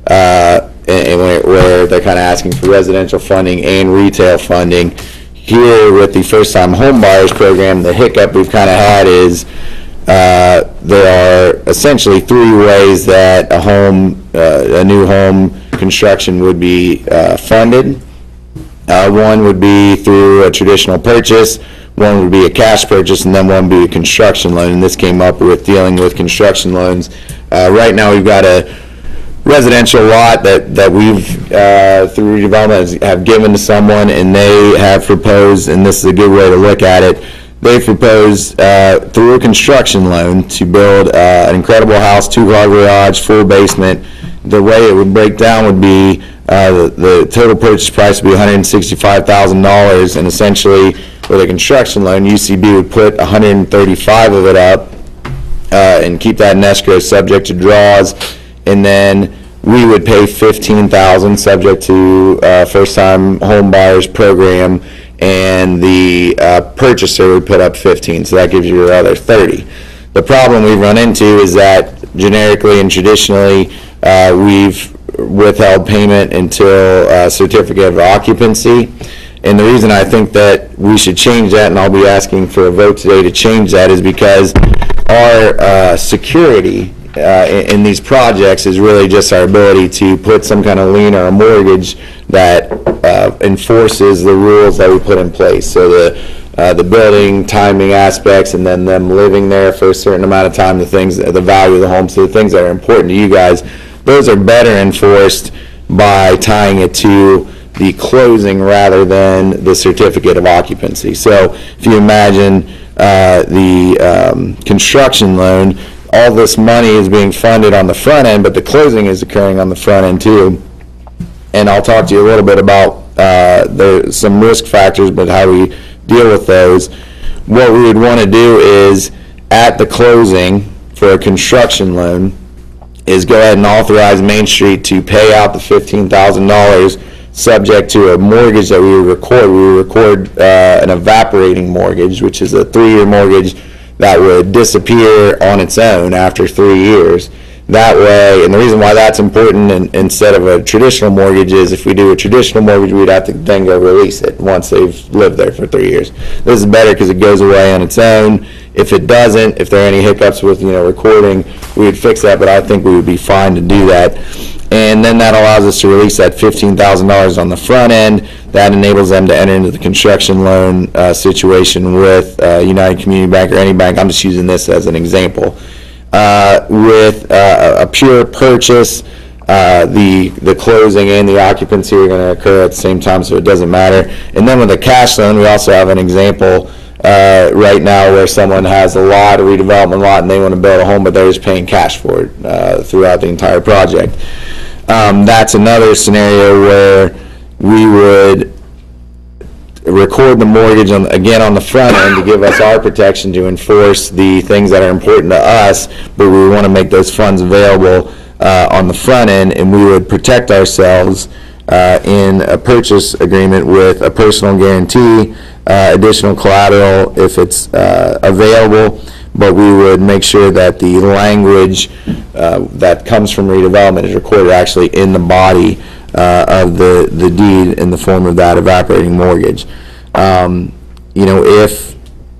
and where they're kind of asking for residential funding and retail funding. Here with the first-time home buyers program, the hiccup we've kind of had is there are essentially three ways that a new home construction would be funded. One would be through a traditional purchase, one would be a cash purchase, and then one would be a construction loan. And this came up with dealing with construction loans. Right now, we've got a residential lot that we've, through redevelopment, have given to someone, and they have proposed, and this is a good way to look at it, they've proposed through a construction loan to build an incredible house, 2-car garage, full basement. The way it would break down would be the total purchase price would be $165,000, and essentially with a construction loan, UCB would put 135 of it up and keep that in escrow subject to draws, and then we would pay $15,000 subject to first-time home buyers program, and the purchaser would put up 15, so that gives you your other 30. The problem we've run into is that generically and traditionally, we've withheld payment until certificate of occupancy. And the reason I think that we should change that, and I'll be asking for a vote today to change that, is because our security in these projects is really just our ability to put some kind of lien or a mortgage that enforces the rules that we put in place. So the building, timing aspects, and then them living there for a certain amount of time, the value of the home, so the things that are important to you guys, those are better enforced by tying it to the closing rather than the certificate of occupancy. So if you imagine the construction loan, all this money is being funded on the front end, but the closing is occurring on the front end too. And I'll talk to you a little bit about some risk factors, but how we deal with those. What we would want to do is, at the closing for a construction loan, is go ahead and authorize Main Street to pay out the $15,000 subject to a mortgage that we would record. We would record an evaporating mortgage, which is a 3-year mortgage that would disappear on its own after 3 years. That way, and the reason why that's important instead of a traditional mortgage is, if we do a traditional mortgage, we'd have to then go release it once they've lived there for 3 years. This is better because it goes away on its own. If it doesn't, if there are any hiccups with recording, we would fix that, but I think we would be fine to do that. And then that allows us to release that $15,000 on the front end. That enables them to enter into the construction loan situation with United Community Bank or any bank. I'm just using this as an example. With a pure purchase, the closing and the occupancy are going to occur at the same time, so it doesn't matter. And then with a cash loan, we also have an example right now where someone has a redevelopment lot, and they want to build a home, but they're just paying cash for it throughout the entire project. That's another scenario where we would record the mortgage again on the front end to give us our protection to enforce the things that are important to us, but we want to make those funds available on the front end, and we would protect ourselves in a purchase agreement with a personal guarantee, additional collateral if it's available, but we would make sure that the language that comes from redevelopment is recorded actually in the body of the deed in the form of that evaporating mortgage. If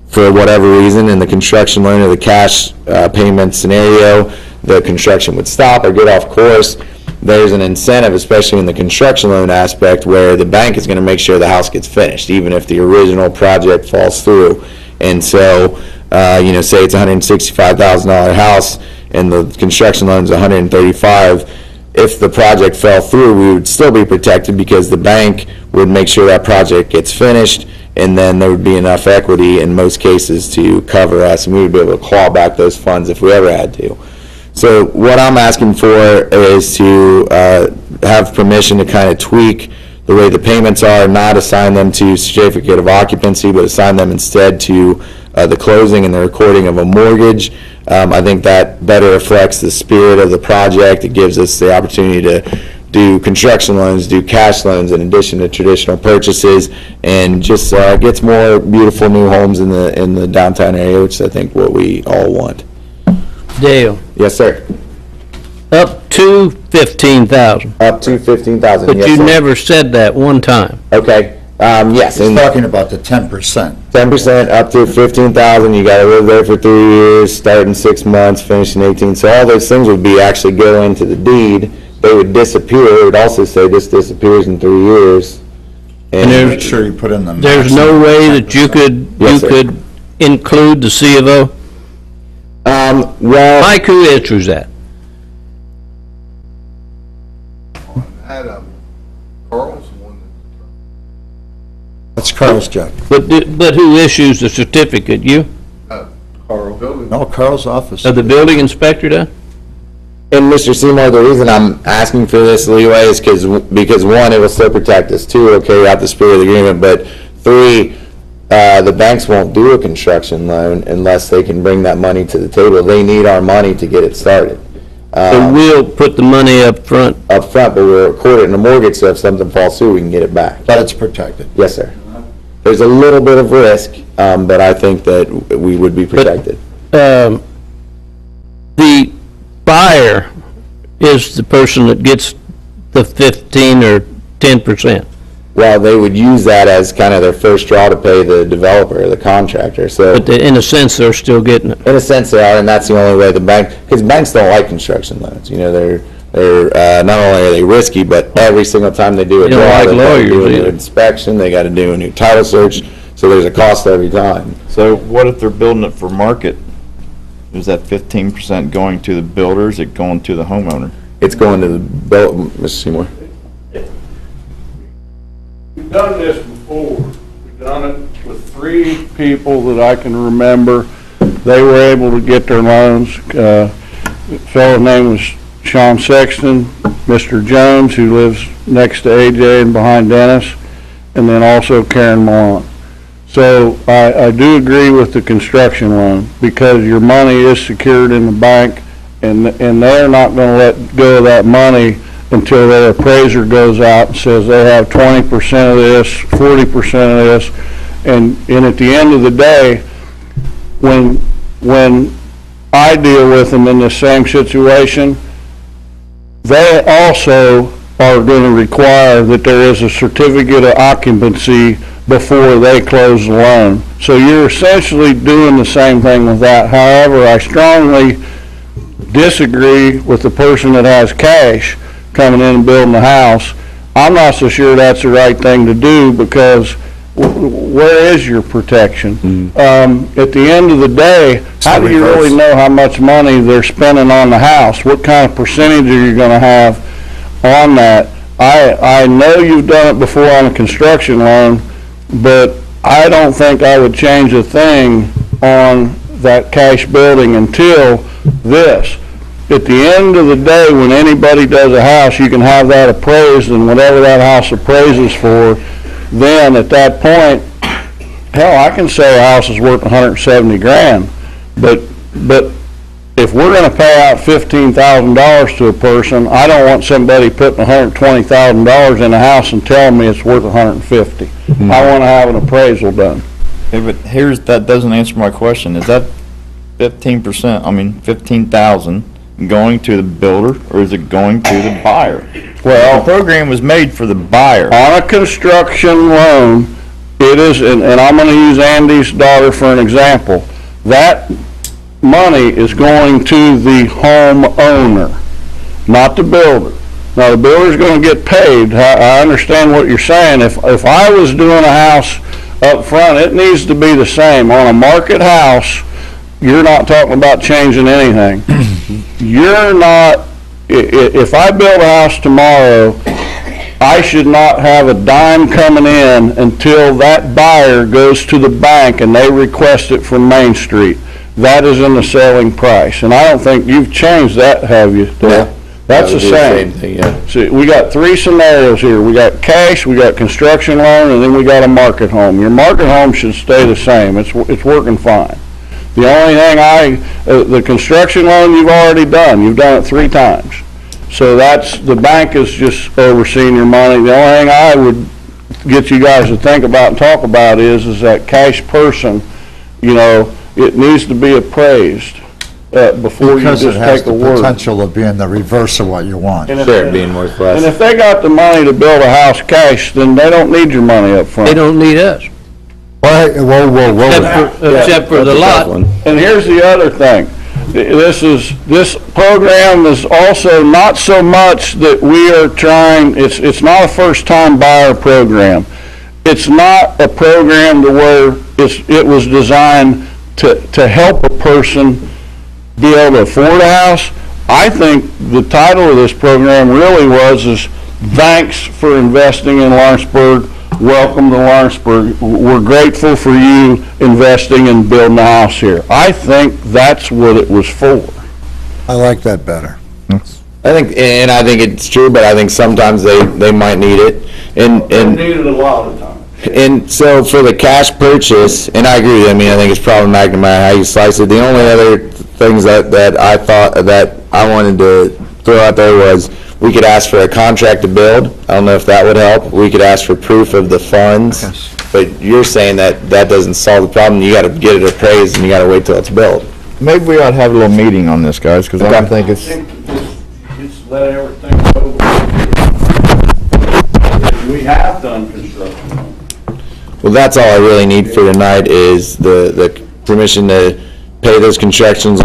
for whatever reason in the construction loan or the cash payment scenario, the construction would stop or get off course, there's an incentive, especially in the construction loan aspect, where the bank is going to make sure the house gets finished, even if the original project falls through. And so, say it's a $165,000 house and the construction loan is $135,000. If the project fell through, we would still be protected because the bank would make sure that project gets finished, and then there would be enough equity in most cases to cover us, and we would be able to claw back those funds if we ever had to. So what I'm asking for is to have permission to kind of tweak the way the payments are, not assign them to certificate of occupancy, but assign them instead to the closing and the recording of a mortgage. I think that better reflects the spirit of the project. It gives us the opportunity to do construction loans, do cash loans in addition to traditional purchases, and just gets more beautiful new homes in the downtown area, which is, I think, what we all want. Dale, Yes, sir. up to 15,000, Up to 15,000. but yes, you sir. never said that one time. Okay. Yes. He's and talking about the 10%. 10% up to 15,000. You got to live there for 3 years, start in 6 months, finish in 18. So all those things would be actually go into the deed. They would disappear. It would also say this disappears in 3 years. And Make sure you put in the. There's no way that you could Yes, sir. include the C of O? well, Mike, who issues that? Had Carl's one That's Carl's job. But who issues the certificate? You? Carl building. No, Carl's office. Of the building inspector does? And Mr. Seymour, the reason I'm asking for this leeway is because one, it will still protect us. Two, it'll carry out the spirit of the agreement. But three, the banks won't do a construction loan unless they can bring that money to the table. They need our money to get it started. So we'll put the money up front. Up front, but we'll record it in a mortgage, so if something falls through, we can get it back. But it's protected. Yes, sir. There's a little bit of risk, but I think that we would be protected. The buyer is the person that gets the 15 or 10%. Well, they would use that as kind of their first draw to pay the developer or the contractor, so. But in a sense, they're still getting it. In a sense they are, and that's the only way the bank, because banks don't like construction loans. You know, they're not only are they risky, but every single time they do a They don't draw, like they gotta do a lawyers new either. inspection, they gotta do a new title search, so there's a cost every time. So what if they're building it for market? Is that 15% going to the builder, is it going to the homeowner? It's going to the Mr. Seymour. We've done this before. We've done it with 3 people that I can remember. They were able to get their loans. The fellow's name was Sean Sexton, Mr. Jones, who lives next to AJ and behind Dennis, and then also Karen Mullen. So I do agree with the construction loan because your money is secured in the bank, and they're not going to let go of that money until their appraiser goes out and says they have 20% of this, 40% of this, and at the end of the day, when I deal with them in the same situation, they also are going to require that there is a certificate of occupancy before they close the loan. So you're essentially doing the same thing with that. However, I strongly disagree with the person that has cash coming in and building a house. I'm not so sure that's the right thing to do because where is your protection? At the end of the day, how do you really know how much money they're spending on the house? What kind of percentage are you going to have on that? I know you've done it before on a construction loan, but I don't think I would change a thing on that cash building until this. At the end of the day, when anybody does a house, you can have that appraised, and whatever that house appraises for, then at that point, hell, I can say a house is worth 170 grand, but if we're going to pay out $15,000 to a person, I don't want somebody putting $120,000 in a house and telling me it's worth 150. I want to have an appraisal done. Okay, but that doesn't answer my question. Is that 15,000 going to the builder, or is it going to the buyer? Well, the program was made for the buyer. On a construction loan, it is, and I'm going to use Andy's daughter for an example. That money is going to the homeowner, not the builder. Now, the builder's going to get paid. I understand what you're saying. If I was doing a house up front, it needs to be the same. On a market house, you're not talking about changing anything. You're not, if I build a house tomorrow, I should not have a dime coming in until that buyer goes to the bank and they request it from Main Street. That is in the selling price. And I don't think you've changed that, have you? No. That's the same. Thing, yeah. See, we got 3 scenarios here. We got cash, we got construction loan, and then we got a market home. Your market home should stay the same. It's working fine. The only thing the construction loan you've already done. You've done it 3 times. So the bank is just overseeing your money. The only thing I would get you guys to think about and talk about is that cash person, it needs to be appraised before you just take a word. Because it has the potential of being the reverse of what you want. Sure, being worth less. And if they got the money to build a house cash, then they don't need your money up front. They don't need us. Whoa. Except for the lot. And here's the other thing. This program is also not so much that we are trying, it's not a first-time buyer program. It's not a program to where it was designed to help a person be able to afford a house. I think the title of this program really is thanks for investing in Lawrenceburg. Welcome to Lawrenceburg. We're grateful for you investing and building a house here. I think that's what it was for. I like that better. I think it's true, but I think sometimes they might need it. They need it a lot of times. And so for the cash purchase, and I agree with you, I mean, I think it's problematic no matter how you slice it. The only other things that I thought, that I wanted to throw out there was, we could ask for a contract to build. I don't know if that would help. We could ask for proof of the funds. But you're saying that doesn't solve the problem. You gotta get it appraised and you gotta wait till it's built. Maybe we ought to have a little meeting on this, guys, because I don't think it's, Just let everything go. We have done construction. Well, that's all I really need for tonight is the permission to pay those construction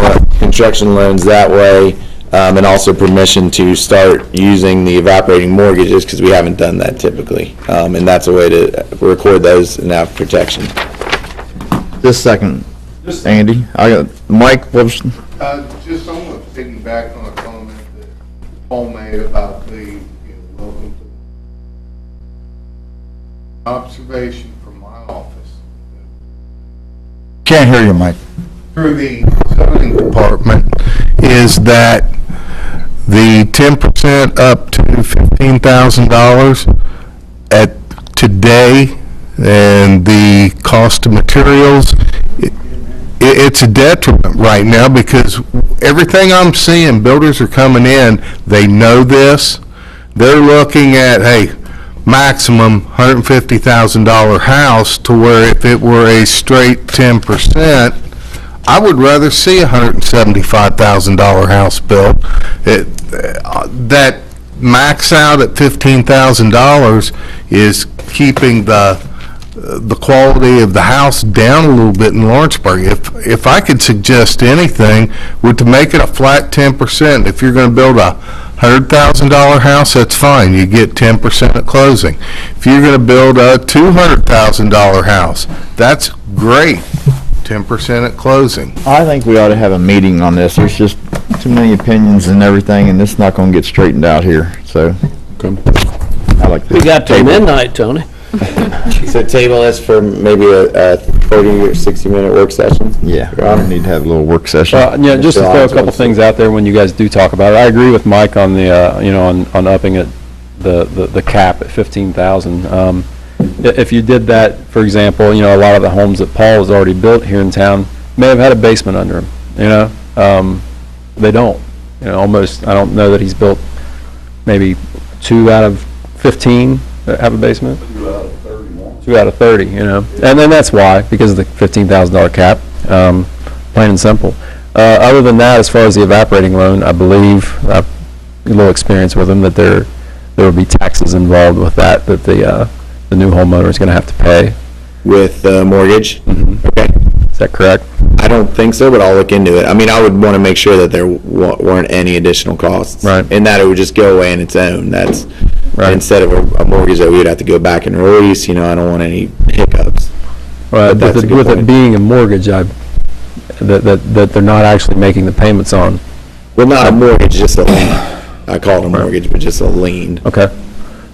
loans that way, and also permission to start using the evaporating mortgages, because we haven't done that typically. And that's a way to record those and have protection. this second, Andy, Mike, what was, Just I want to piggyback on a comment that Paul made about the, welcome to observation from my office. Can't hear you, Mike. Through the zoning department is that the 10% up to $15,000 at today and the cost of materials, it's a detriment right now because everything I'm seeing, builders are coming in, they know this, they're looking at, hey, maximum $150,000 house, to where if it were a straight 10%, I would rather see a $175,000 house built. That max out at $15,000 is keeping the quality of the house down a little bit in Lawrenceburg. If I could suggest anything, would to make it a flat 10%. If you're going to build a $100,000 house, that's fine. You get 10% at closing. If you're going to build a $200,000 house, that's great. 10% at closing. I think we ought to have a meeting on this. There's just too many opinions and everything, and it's not going to get straightened out here, so. I like We got till midnight, Tony. So table this for maybe a 30 or 60-minute work session? Yeah, we need to have a little work session. Yeah, just to throw a couple things out there when you guys do talk about it. I agree with Mike on the, on upping it, the cap at 15,000. If you did that, for example, a lot of the homes that Paul has already built here in town may have had a basement under them, they don't, almost, I don't know that he's built maybe 2 out of 15 that have a basement. 2 out of 31. 2 out of 30, and then that's why, because of the $15,000 cap, plain and simple. Other than that, as far as the evaporating loan, I believe, I've a little experience with them, that there would be taxes involved with that the new homeowner is going to have to pay. With mortgage? Mm-hmm. Okay. Is that correct? I don't think so, but I'll look into it. I mean, I would want to make sure that there weren't any additional costs. Right. And that it would just go away on its own. That's, Right. instead of a mortgage that we would have to go back and release, I don't want any hiccups. Right, But that's a good with it point. being a mortgage, that they're not actually making the payments on. Well, not a mortgage, just a lien. I call it a mortgage, but just a lien. Okay.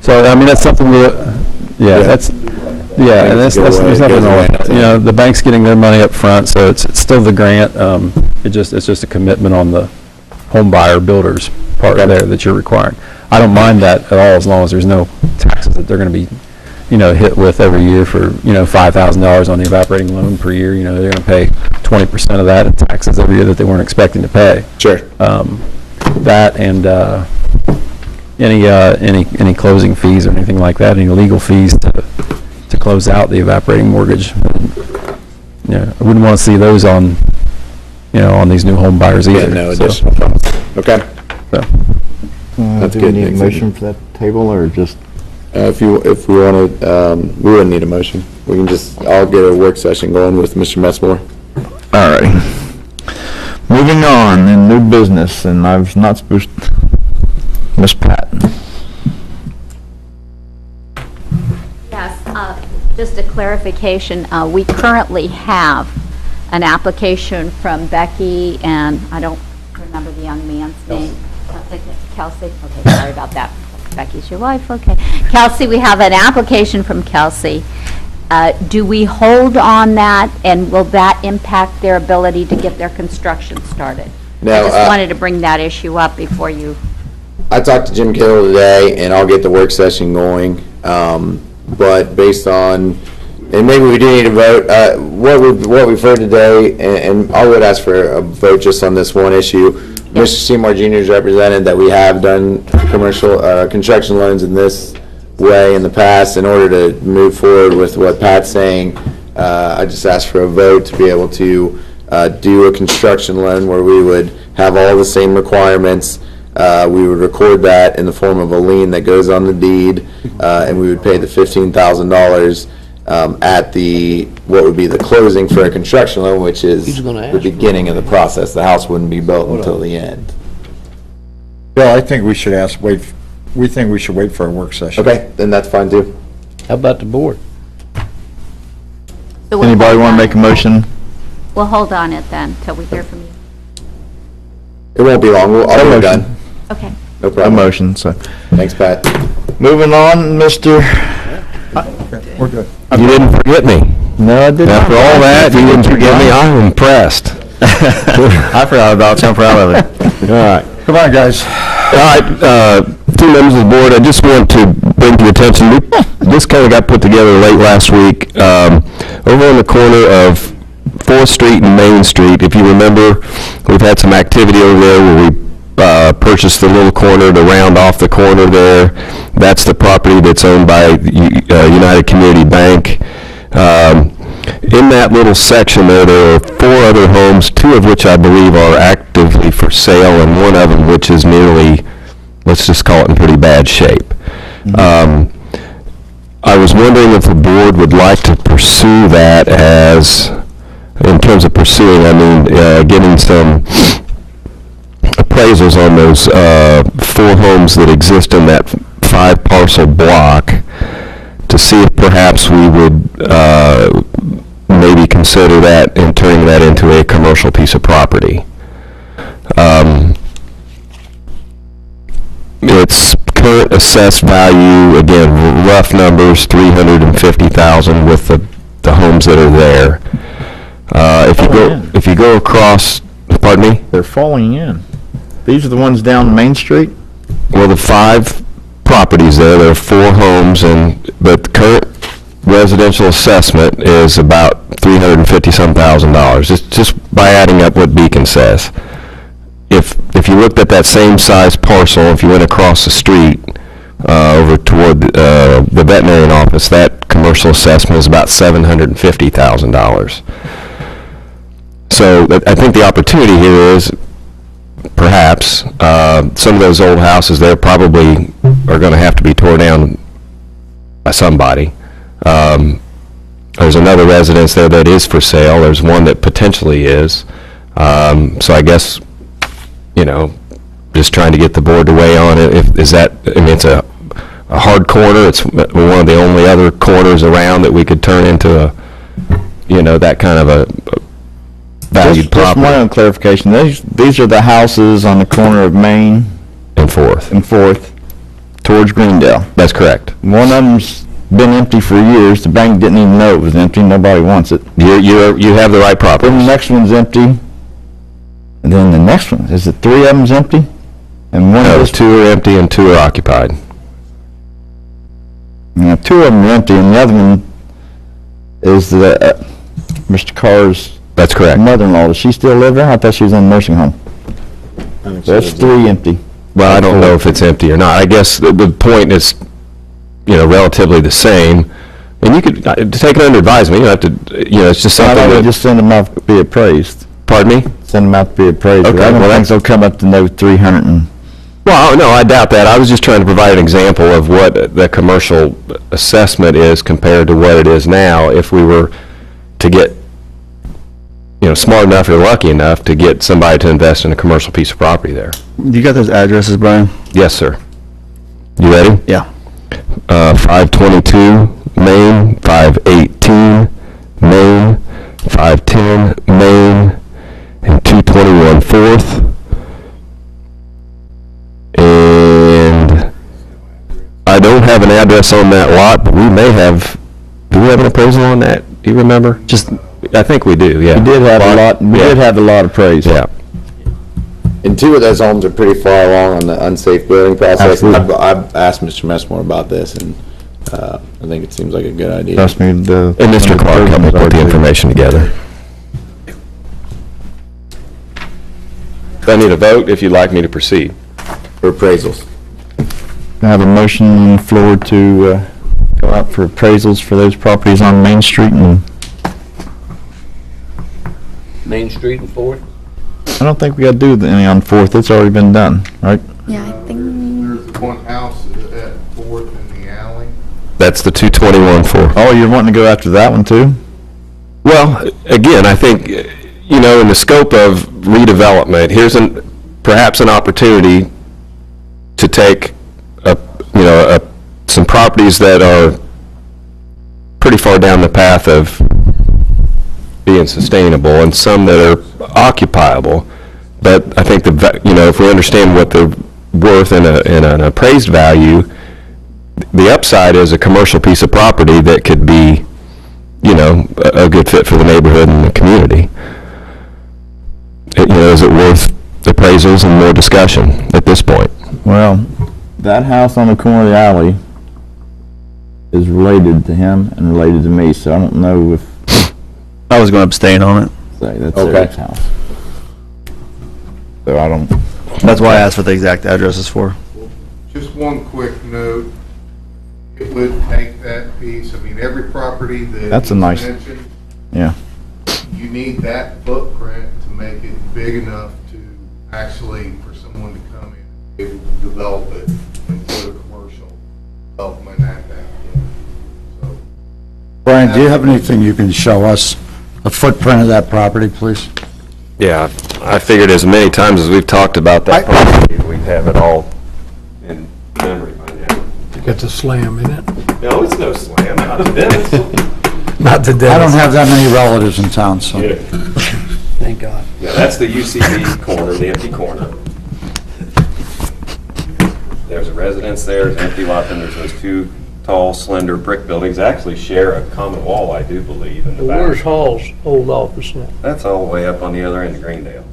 So, I mean, that's something there's nothing wrong with that. The bank's getting their money up front, so it's still the grant. It's just a commitment on the home buyer builder's part there that you're requiring. I don't mind that at all, as long as there's no taxes that they're going to be, hit with every year for, $5,000 on the evaporating loan per year. They're going to pay 20% of that in taxes every year that they weren't expecting to pay. Sure. That and any closing fees or anything like that, any legal fees to close out the evaporating mortgage. I wouldn't want to see those on these new home buyers either. Yeah, no additional costs. Okay. So. That's Do good. we need a Thanks, motion for that table, or just? If we wanted, we wouldn't need a motion. We can I'll get a work session going with Mr. Messmore. All right. Moving on, in new business, and I was not supposed to, Miss Patton. Yes, just a clarification. We currently have an application from Becky, and I don't remember the young man's name. Kelsey? Okay, sorry about that. Becky's your wife, okay. Kelsey, we have an application from Kelsey. Do we hold on that, and will that impact their ability to get their construction started? Now, just wanted to bring that issue up before you. I talked to Jim Kittle today, and I'll get the work session going. But based on, and maybe we do need to vote, what we've heard today, and I would ask for a vote just on this one issue. Mr. Seymour Jr. has represented that we have done commercial, construction loans in this way in the past. In order to move forward with what Pat's saying, I just asked for a vote to be able to do a construction loan where we would have all the same requirements. We would record that in the form of a lien that goes on the deed, and we would pay the $15,000 at what would be the closing for a construction loan, which is the beginning of the process. The house wouldn't be built until the end. Bill, I think we should we think we should wait for a work session. Okay, then that's fine too. How about the board? So we'll Anybody hold want on- to make a motion? We'll hold on it then, till we hear from you. It won't be long. I'll be motion. done. Okay. No A problem. motion, so. Thanks, Pat. Moving on, Mr. We're good. You didn't forget me. No, I did not. After all that, you didn't forget me. I'm impressed. I forgot about it, so I'm proud of it. All right. Come on, guys. All right, two members of the board, I just want to bring to your attention, this kind of got put together late last week. Over on the corner of 4th Street and Main Street, if you remember, we've had some activity over there where we purchased the little corner to round off the corner there. That's the property that's owned by United Community Bank. In that little section there are 4 other homes, 2 of which I believe are actively for sale, and one of them which is nearly, let's just call it in pretty bad shape. I was wondering if the board would like to pursue that as, in terms of pursuing, I mean, getting some appraisals on those 4 homes that exist in that 5-parcel block to see if perhaps we would maybe consider that and turning that into a commercial piece of property. Its current assessed value, again, rough numbers, $350,000 with the homes that are there. If you go across, pardon me? They're falling in. These are the ones down Main Street? Well, the 5 properties there are 4 homes, but the current residential assessment is about $350,000, just by adding up what Beacon says. If you looked at that same size parcel, if you went across the street over toward the veterinarian office, that commercial assessment is about $750,000. So I think the opportunity here is perhaps some of those old houses there probably are going to have to be torn down by somebody. There's another residence there that is for sale. There's one that potentially is. So I guess, just trying to get the board to weigh on it. It's a hard corner. It's one of the only other corners around that we could turn into that kind of a valued property. Just one clarification. These are the houses on the corner of Main and 4th. Towards Greendale. That's correct. One of them's been empty for years. The bank didn't even know it was empty. Nobody wants it. You have the right property. Then the next one's empty. And then the next one, is it 3 of them's empty? And one of those 2 are empty and 2 are occupied. 2 of them are empty, and the other one is Mr. Carr's That's correct. mother-in-law. Does she still live there? I thought she was in a nursing home. That's 3 empty. Well, I don't know if it's empty or not. I guess the point is, relatively the same. And you could take it under advisement. You don't have to, it's just something I would that... just send them out to be appraised. Pardon me? Send them out to be appraised. Okay, I don't well, think they'll come up to no 300 and... Well, no, I doubt that. I was just trying to provide an example of what the commercial assessment is compared to what it is now if we were to get, smart enough or lucky enough to get somebody to invest in a commercial piece of property there. You got those addresses, Brian? Yes, sir. You ready? Yeah. 522 Main, 518 Main, 510 Main, and 221 4th. And I don't have an address on that lot, but do we have an appraisal on that? Do you remember? I think we do, yeah. We did have a lot, we did have the lot appraised. Yeah. And two of those homes are pretty far along on the unsafe building process. Absolutely. I've asked Mr. Messmore about this, and I think it seems like a good idea. Trust me, And Mr. Clark helped me put the information together. I need a vote if you'd like me to proceed. For appraisals. I have a motion on the floor to go out for appraisals for those properties on Main Street, and Main Street and Fourth? I don't think we gotta do any on Fourth, it's already been done, right? Yeah, I think, There's one house at Fourth in the alley. That's the 221 for. Oh, you're wanting to go after that one too? Well, again, I think, you know, in the scope of redevelopment, here's perhaps an opportunity to take some properties that are pretty far down the path of being sustainable and some that are occupiable. But I think if we understand what they're worth in an appraised value, the upside is a commercial piece of property that could be, a good fit for the neighborhood and the community. Is it worth appraisals and more discussion at this point? Well, that house on the corner of the alley is related to him and related to me, so I don't know if, I was going to abstain on it. say, that's Okay. Eric's house. So I don't, That's why I asked what the exact address is for. Just one quick note, it would take that piece, I mean, every property that That's a you nice- mentioned, yeah. you need that footprint to make it big enough to actually, for someone to come in, be able to develop it and put a commercial development at that point. So, Brian, do you have anything you can show us, a footprint of that property, please? Yeah, I figured as many times as we've talked about that property, we'd have it all in memory by now. It's a slam, isn't it? No, it's no slam, not to Dennis. Not the I don't have that many relatives in town, so. Thank God. Yeah, that's the UCB corner, the empty corner. There's a residence there, there's an empty lot, then there's those two tall, slender brick buildings, actually share a common wall, I do believe, in the back. Where's Hall's old office now? That's all the way up on the other end of Greendale.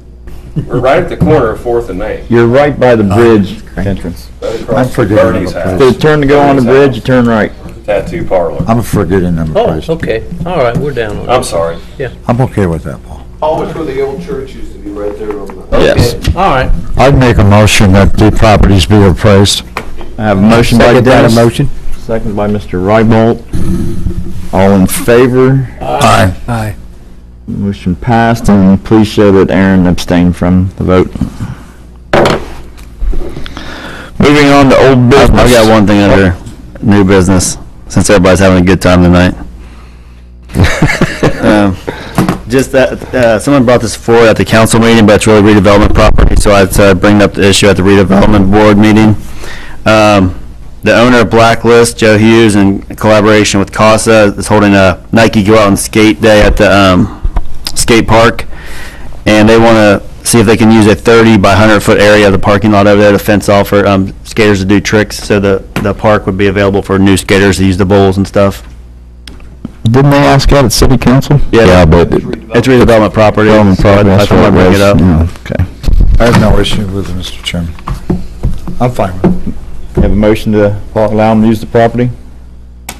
We're right at the corner of 4th and Main. You're right by the bridge entrance. Right I'm across from forgetting Bernie's the house. So turn to go on the bridge, you turn right. Tattoo parlor. I'm forgetting them, Oh, please. okay, all right, we're down on it. I'm sorry. I'm okay with that, Paul. Always where the old church used to be, right there on the. Yes. All right. I'd make a motion that the properties be appraised. I have a motion by Second that Dennis. motion. Second by Mr. Rybolt. All in favor? Aye. Aye. Motion passed, and please show that Aaron abstained from the vote. Moving on to old business. I've got one thing under new business, since everybody's having a good time tonight. Just that, someone brought this forward at the council meeting, but it's really redevelopment property, so I'd bring up the issue at the redevelopment board meeting. The owner of Blacklist, Joe Hughes, in collaboration with CASA, is holding a Nike Go Out and Skate Day at the skate park, and they want to see if they can use a 30 by 100-foot area of the parking lot over there to fence off for skaters to do tricks, so the park would be available for new skaters to use the bowls and stuff. Didn't they ask that at city council? Yeah, but. It's redevelopment property. Development so I property, thought I'd bring it up. Yeah, okay. I have no issue with it, Mr. Chairman. I'm fine with it. You have a motion to allow them to use the property?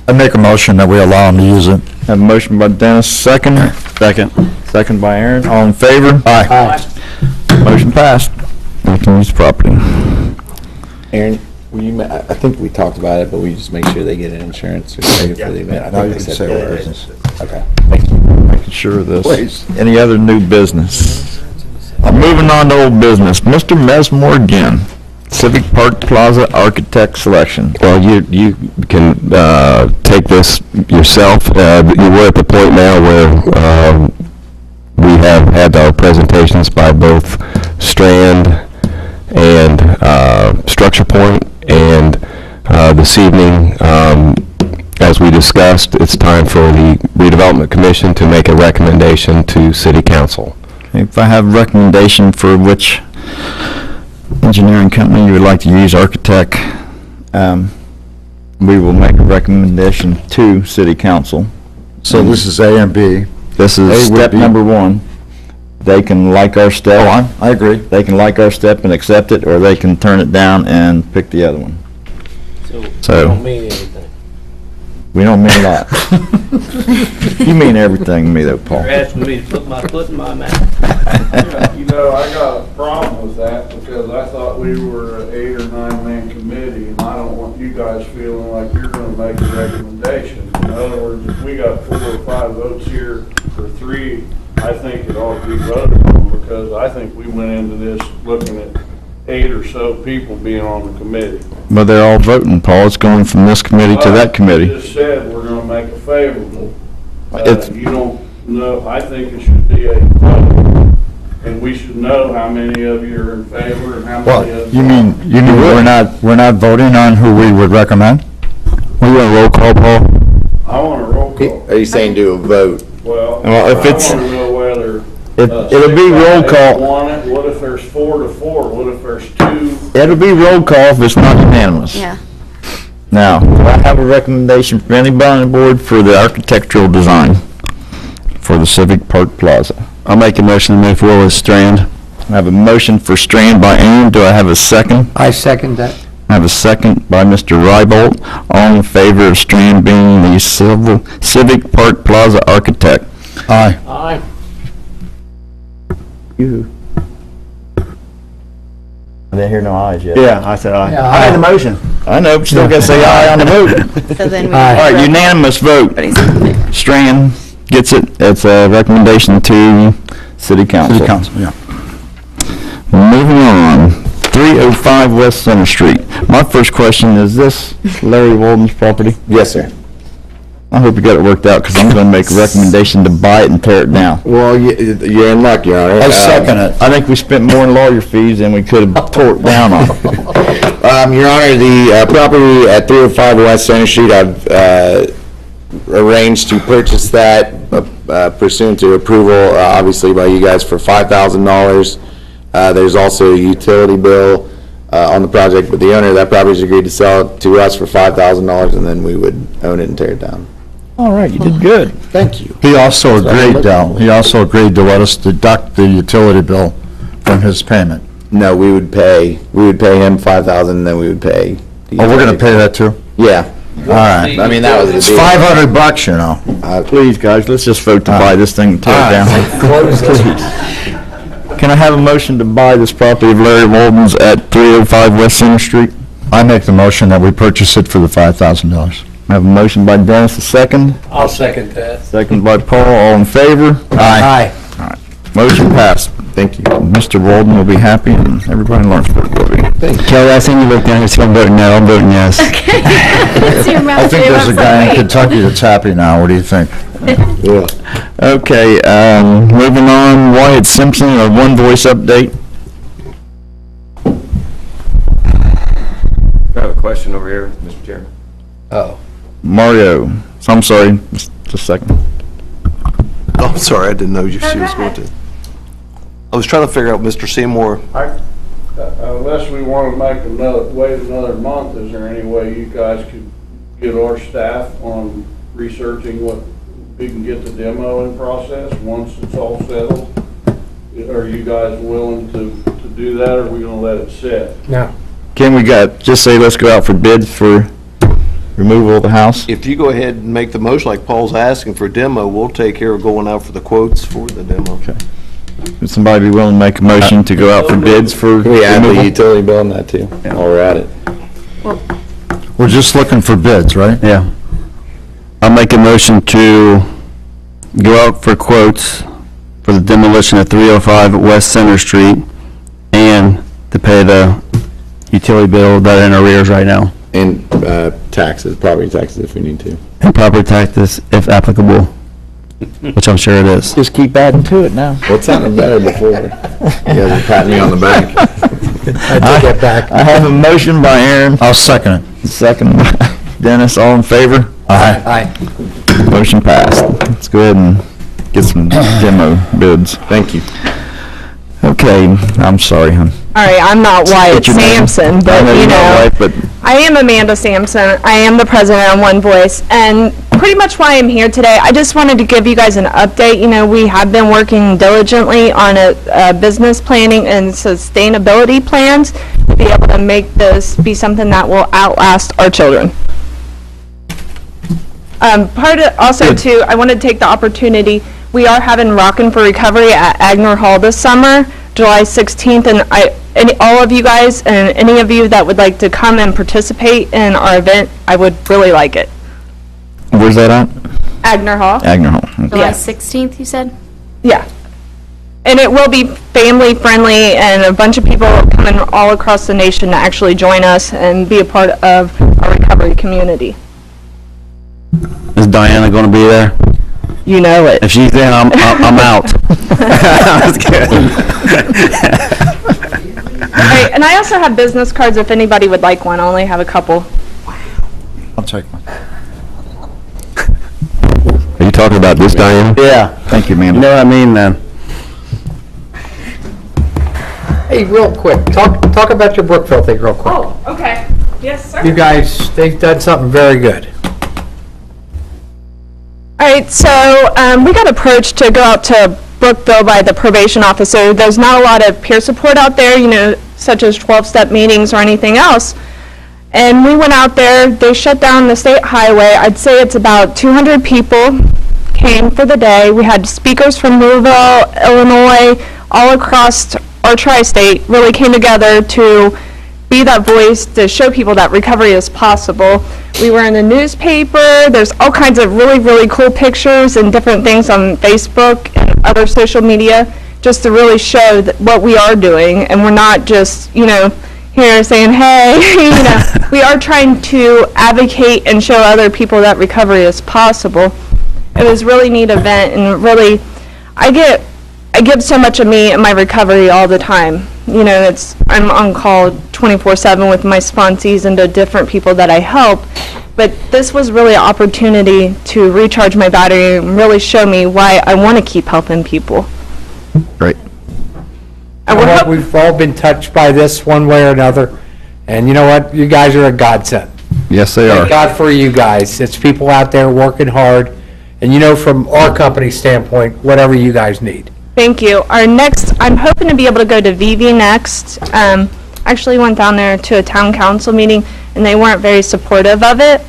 I make a motion that we allow them to use it. Have a motion by Dennis, second. Second. Second by Aaron. All in favor? Aye. Motion passed. They can use the property. Aaron, I think we talked about it, but we just make sure they get an insurance or pay for the event. I Now think you they can said say that. what business. Okay. Making sure of this. Please. Any other new business? Moving on to old business. Mr. Messmore again. Civic Park Plaza architect selection. Well, you can take this yourself. We're at the point now where we have had our presentations by both Strand and Structure Point, and this evening, as we discussed, it's time for the Redevelopment Commission to make a recommendation to City Council. If I have a recommendation for which engineering company you would like to use, architect, we will make a recommendation to city council. So this is A and B. This is A would step be- number one. they can like our step. I agree. They can like our step and accept it, or they can turn it down and pick the other one. So, it don't mean anything. We don't mean a lot. You mean everything to me though, Paul. You're asking me to put my foot in my mouth. You know, I got a problem with that because I thought we were an 8 or 9 man committee, and I don't want you guys feeling like you're gonna make a recommendation. In other words, if we got 4 or 5 votes here for 3, I think it ought to be voted on, because I think we went into this looking at 8 or so people being on the committee. But they're all voting, Paul. It's going from this committee to that committee. You just said we're gonna make it favorable. It's- You don't know, I think it should be a vote, and we should know how many of you are in favor and how Well, many of you mean we're not voting on who we would recommend? We want a roll call, Paul? I want a roll call. Are you saying do a vote? Well, Well, if it's- I wanna know whether. It'll be roll call. Want it, what if there's 4 to 4, what if there's 2? It'll be roll call if it's not unanimous. Yeah. Now, do I have a recommendation from anybody on the board for the architectural design for the Civic Park Plaza? I'll make a motion to move forward with Strand. I have a motion for Strand by Aaron. Do I have a second? I second that. I have a second by Mr. Rybolt. All in favor of Strand being the Civic Park Plaza architect? Aye. Aye. You. I didn't hear no ayes yet. Yeah, I said aye. Yeah, I made the aye. motion. I know, but still gotta say aye on the vote. So then we. Aye. All right, unanimous vote. Strand gets it. It's a recommendation to City Council. City Council, yeah. Moving on, 305 West Center Street. My first question, is this Larry Walden's property? Yes, sir. I hope you got it worked out, because I'm going to make a recommendation to buy it and tear it down. Well, you're in luck, Your Honor. I second it. I think we spent more in lawyer fees than we could have tore it down on. Your Honor, the property at 305 West Center Street, I've arranged to purchase that pursuant to approval, obviously by you guys, for $5,000. There's also a utility bill on the project, but the owner of that property has agreed to sell it to us for $5,000, and then we would own it and tear it down. All right, you did good. Thank you. He also agreed, to let us deduct the utility bill from his payment. No, we would pay him $5,000, and then we would pay. Oh, we're gonna pay that too? Yeah. All right. I mean, that was the It's deal. $500, you know. Please, guys, let's just vote to buy this thing and tear it down. Can I have a motion to buy this property of Larry Walden's at 305 West Center Street? I make the motion that we purchase it for the $5,000. I have a motion by Dennis, a second. I'll second that. Second by Paul, all in favor? Aye. Motion passed. Thank you. Mr. Walden will be happy, and everybody in Lawrenceburg will be. Kelly, I seen you look down here, so I'm voting no, I'm voting yes. Okay. Let's see your mouth I think say there's a that guy in for me. Kentucky that's happy now. What do you think? Yeah. Okay, moving on, Wyatt Simpson, a one voice update. I have a question over here, Mr. Chairman. Oh. Mario, so I'm sorry, just a second. Oh, I'm sorry, I didn't know she was going to. I was trying to figure out, Mr. Seymour, Unless we want to wait another month, is there any way you guys could get our staff on researching what we can get the demo in process once it's all settled? Are you guys willing to do that, or are we gonna let it sit? No. Can we just say, let's go out for bids for removal of the house? if you go ahead and make the motion like Paul's asking for a demo, we'll take care of going out for the quotes for the demo. Okay. Would somebody be willing to make a motion to go out for bids for Can we add the removal? utility bill on that too, while we're at it? We're just looking for bids, right? Yeah. I'll make a motion to go out for quotes for the demolition of 305 West Center Street and to pay the utility bill that are in arrears right now. And taxes, property taxes if we need to. And property taxes if applicable, which I'm sure it is. Just keep adding to it now. Well, it sounded better before. You guys are patting me on the back. I take it back. I have a motion by Aaron, I'll second it. second by Dennis, all in favor? Aye. Aye. Motion passed. Let's go ahead and get some demo bids. Thank you. Okay, I'm sorry, hon. All right, I'm not Wyatt State your name. Sampson, I but know you you're not know, right, but I am Amanda Sampson. I am the president of One Voice, and pretty much why I'm here today. I just wanted to give you guys an update. You know, we have been working diligently on a business planning and sustainability plans to be able to make this be something that will outlast our children. Also, too, I want to take the opportunity, we are having Rockin' for Recovery at Agner Hall this summer, July 16th, and all of you guys and any of you that would like to come and participate in our event, I would really like it. Where's that at? Agner Hall. Agner Hall. July 16th, you said? Yeah. And it will be family friendly, and a bunch of people coming all across the nation to actually join us and be a part of our recovery community. Is Diana going to be there? You know it. If she's there, I'm out. I was kidding. Right, and I also have business cards if anybody would like one. I only have a couple. I'll take one. Are you talking about this, Diana? Yeah. Thank you, ma'am. You know what I mean, then? Hey, real quick, talk about your Brookville thing real quick. Oh, okay. Yes, sir. You guys, they've done something very good. All right, so we got approached to go out to Brookville by the probation officer. There's not a lot of peer support out there, you know, such as 12-step meetings or anything else. And we went out there, they shut down the state highway. I'd say it's about 200 people came for the day. We had speakers from Louisville, Illinois, all across our tri-state really came together to be that voice to show people that recovery is possible. We were in the newspaper. There's all kinds of really, really cool pictures and different things on Facebook and other social media just to really show that what we are doing, and we're not just, you know, here saying, hey, you know, we are trying to advocate and show other people that recovery is possible. It was a really neat event, and really, I give so much of me in my recovery all the time. You know, I'm on call 24/7 with my sponsees and the different people that I help, but this was really an opportunity to recharge my battery and really show me why I want to keep helping people. Great. We've all been touched by this one way or another, and you know what? You guys are a godsend. Yes, they are. Thank God for you guys. It's people out there working hard, and you know, from our company standpoint, whatever you guys need. Thank you. Our next, I'm hoping to be able to go to VV next. Actually went down there to a town council meeting, and they weren't very supportive of it.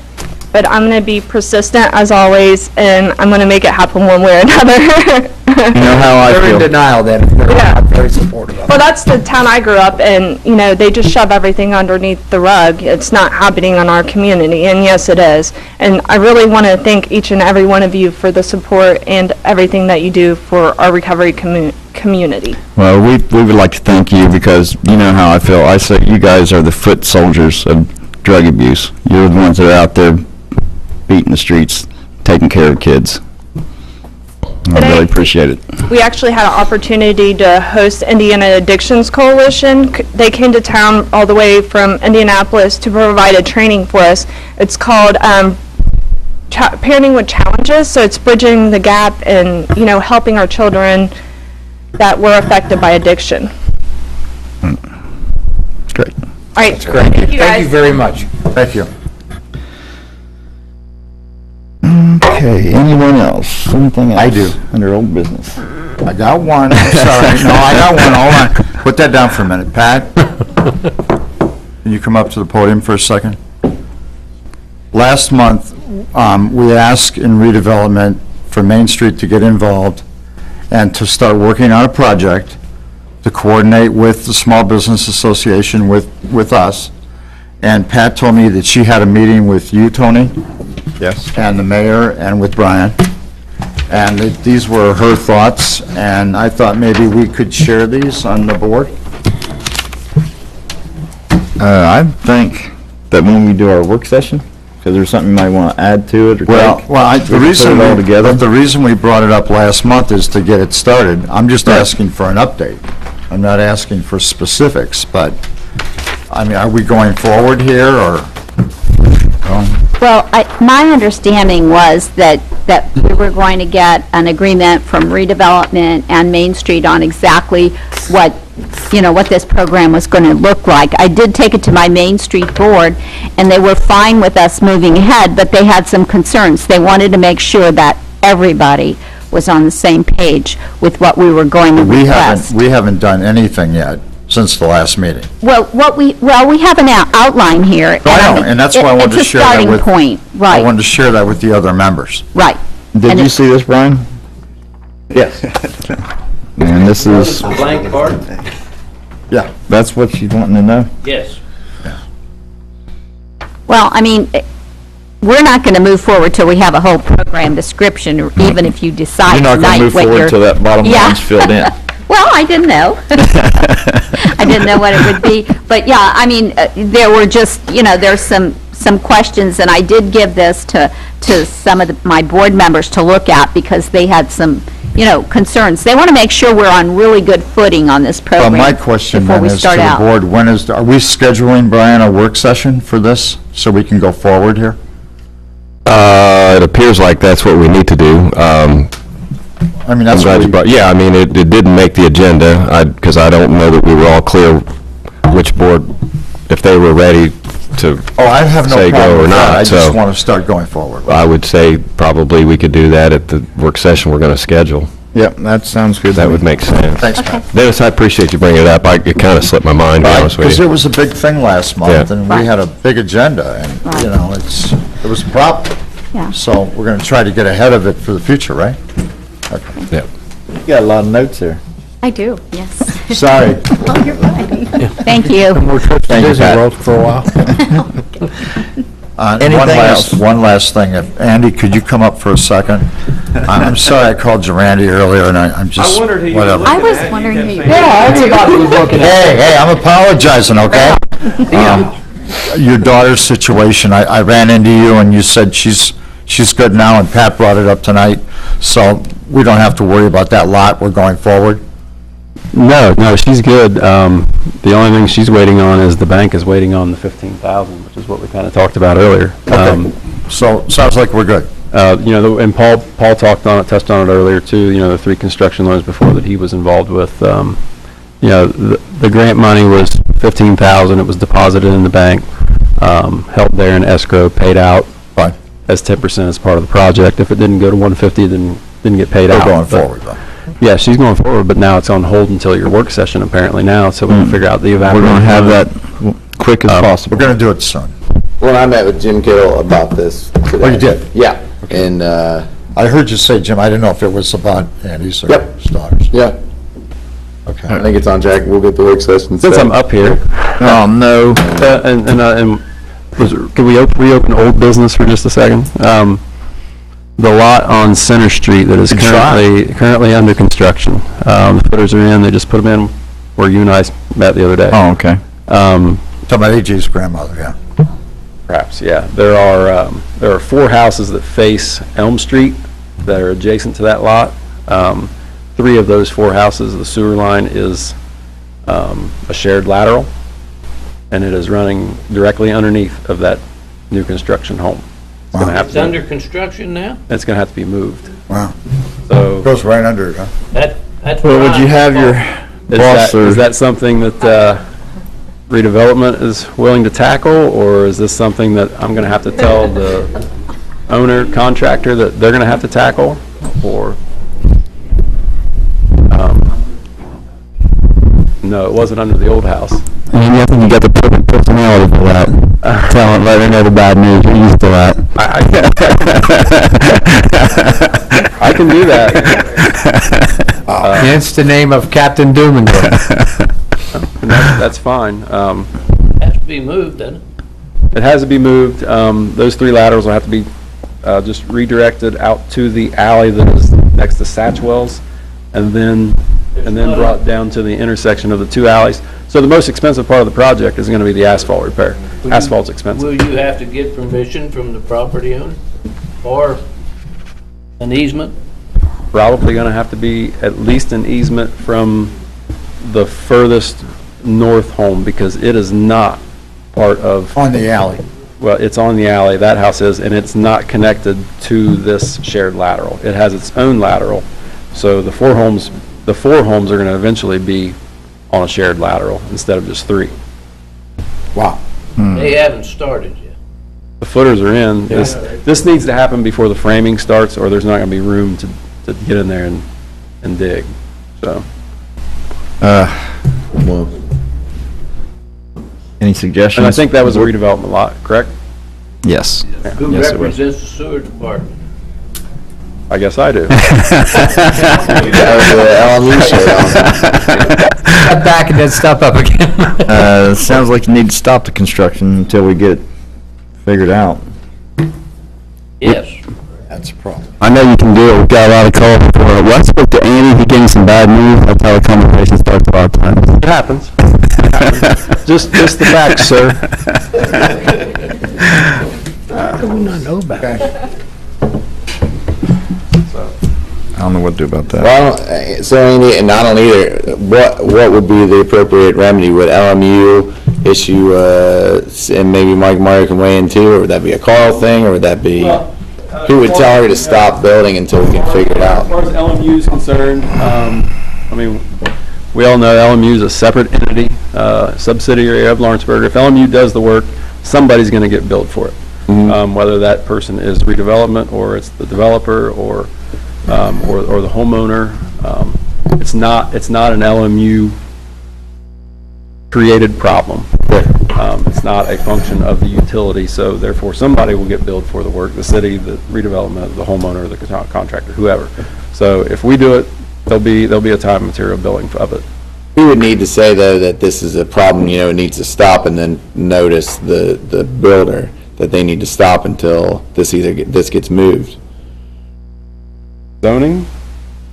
But I'm going to be persistent as always, and I'm going to make it happen one way or another. You know how I They're in feel. denial then, if they're not very supportive of it. Well, that's the town I grew up in. You know, they just shove everything underneath the rug. It's not happening in our community, and yes, it is. And I really want to thank each and every one of you for the support and everything that you do for our recovery community. Well, we would like to thank you because you know how I feel. I say you guys are the foot soldiers of drug abuse. You're the ones that are out there beating the streets, taking care of kids. I really appreciate it. We actually had an opportunity to host Indiana Addictions Coalition. They came to town all the way from Indianapolis to provide a training for us. It's called Parenting with Challenges, so it's bridging the gap and, you know, helping our children that were affected by addiction. It's great. All right. That's great. Thank you guys. Thank you very much. Thank you. Okay, anyone else? Anything else? I do. Under old business. I got one. Sorry. No, I got one. Hold on. Put that down for a minute. Pat, can you come up to the podium for a second? Last month, we asked in redevelopment for Main Street to get involved and to start working on a project to coordinate with the Small Business Association with us. And Pat told me that she had a meeting with you, Tony? Yes. And the mayor and with Brian. And that these were her thoughts, and I thought maybe we could share these on the board. I think that when we do our work session, because there's something you might want to add to it or take. The reason we brought it up last month is to get it started. I'm just asking for an update. I'm not asking for specifics, but, I mean, are we going forward here, or? Well, my understanding was that we were going to get an agreement from Redevelopment and Main Street on exactly what, what this program was going to look like. I did take it to my Main Street board, and they were fine with us moving ahead, but they had some concerns. They wanted to make sure that everybody was on the same page with what we were going to request. We haven't done anything yet since the last meeting. Well, we have an outline here. I know, and that's why I wanted to share that with... It's a starting point, right. I wanted to share that with the other members. Right. Did you see this, Brian? Yes. And this is, Blank part? Yeah. that's what she's wanting to know? Yes. Well, I mean, we're not going to move forward till we have a whole program description, or even if you decide You're not tonight going to move what forward you're... till that bottom Yeah. line's filled in. Well, I didn't know. I didn't know what it would be. But yeah, I mean, there were just, there's some questions, and I did give this to some of my board members to look at because they had some, concerns. They want to make sure we're on really good footing on this Well, program my question before then we is to start the out. board, are we scheduling, Brian, a work session for this so we can go forward here? It appears like that's what we need to do. I mean, that's I'm glad what you brought, yeah, I mean, it didn't make the agenda, because I don't know that we were all clear which board, if they were ready to Oh, I have no say problem go or with that. not, I just so want to start going forward. I would say probably we could do that at the work session we're going to schedule. Yep, that sounds good. That would make sense. Thanks, Pat. Dennis, I appreciate you bringing it up. It kind of slipped my mind, to be honest with Because you. it was a big thing last month, Yeah. and we had a big agenda, and, it was a problem. Yeah. So we're going to try to get ahead of it for the future, right? Okay. Yeah. You got a lot of notes there. I do, yes. Sorry. Oh, you're fine. Thank you. We're Thank you, Disney Pat. World for a while. Anything else? One last thing. Andy, could you come up for a second? I'm sorry I called you Randy earlier, and I'm just... I wondered who you were whatever. looking I was at. wondering You who kept you- saying- Yeah, that's about who was looking at. Hey, I'm apologizing, okay? Your daughter's situation, I ran into you, and you said she's good now, and Pat brought it up tonight, so we don't have to worry about that lot. We're going forward. No, she's good. The only thing she's waiting on is the bank is waiting on the 15,000, which is what we kind of talked about earlier. Okay. So, sounds like we're good. And Paul touched on it earlier too, the 3 construction loans before that he was involved with. The grant money was 15,000, it was deposited in the bank, held there in escrow, paid out Fine. as 10% as part of the project. If it didn't go to 150, then didn't get paid out. We're going But- forward, though. Yeah, she's going forward, but now it's on hold until your work session apparently now, so we can figure out the We're evaluation. going to have that quick as possible. We're going to do it soon. Well, I met with Jim Kittle about this today. Oh, you did? Yeah, and, I heard you say, Jim, I didn't know if it was about Andy's or Yep. his daughter's. yeah, I Okay. think it's on track. We'll get the work session Since set. I'm up here, Oh, no. can we reopen old business for just a second? The lot on Center Street that is currently under construction. The footers are in, they just put them in where you and I met the other day. Oh, okay. Talking about AJ's grandmother, yeah. Perhaps, yeah. There are 4 houses that face Elm Street that are adjacent to that lot. 3 of those 4 houses, the sewer line is a shared lateral, and it is running directly underneath of that new construction home. It's gonna have It's to, under construction now? it's gonna have to be moved. Wow. So, Goes right under it, huh? That's Well, would you have your boss or... is that something that redevelopment is willing to tackle, or is this something that I'm gonna have to tell the owner, contractor, that they're gonna have to tackle, or? No, it wasn't under the old house. I think you got the perfect personality for that. Tell them, let her know the bad news. You're used to that. I can do that. Hence the name of Captain Doom and Gloom. That's fine. Has to be moved, doesn't it? It has to be moved. Those 3 laterals will have to be just redirected out to the alley that is next to Satchwell's, and then brought down to the intersection of the 2 alleys. So the most expensive part of the project is going to be the asphalt repair. Asphalt's expensive. Will you have to get permission from the property owner or an easement? Probably going to have to be at least an easement from the furthest north home, because it is not part of... On the alley. Well, it's on the alley, that house is, and it's not connected to this shared lateral. It has its own lateral. So the 4 homes are going to eventually be on a shared lateral instead of just 3. Wow. They haven't started yet. The footers are in. This needs to happen before the framing starts, or there's not going to be room to get in there and dig. So, Well, any suggestions? and I think that was a redevelopment lot, correct? Yes. Who Yes, it was. represents the sewer department? I guess I do. Cut back and then step up again. Sounds like you need to stop the construction until we get it figured out. Yes. That's a problem. I know you can do it. We've got a lot of calls before. Well, I spoke to Andy. He gave me some bad news. That's how the conversation starts a lot of times. It happens. Just the facts, sir. How do we not know about it? I don't know what to do about that. Well, so Andy, and I don't either, what would be the appropriate remedy? Would LMU issue, and maybe Mike Meyer can weigh in too, or would that be a Carl thing, or would that be, who would tell her to stop building until we can figure it out? As far as LMU is concerned, I mean, we all know LMU is a separate entity, subsidiary of Lawrenceburg. If LMU does the work, somebody's going to get billed for it. Whether that person is redevelopment, or it's the developer, or the homeowner. It's not an LMU created problem. It's not a function of the utility, so therefore somebody will get billed for the work, the city, the redevelopment, the homeowner, the contractor, whoever. So if we do it, there'll be a time and material billing of it. We would need to say though that this is a problem, it needs to stop, and then notice the builder that they need to stop until this gets moved. Zoning?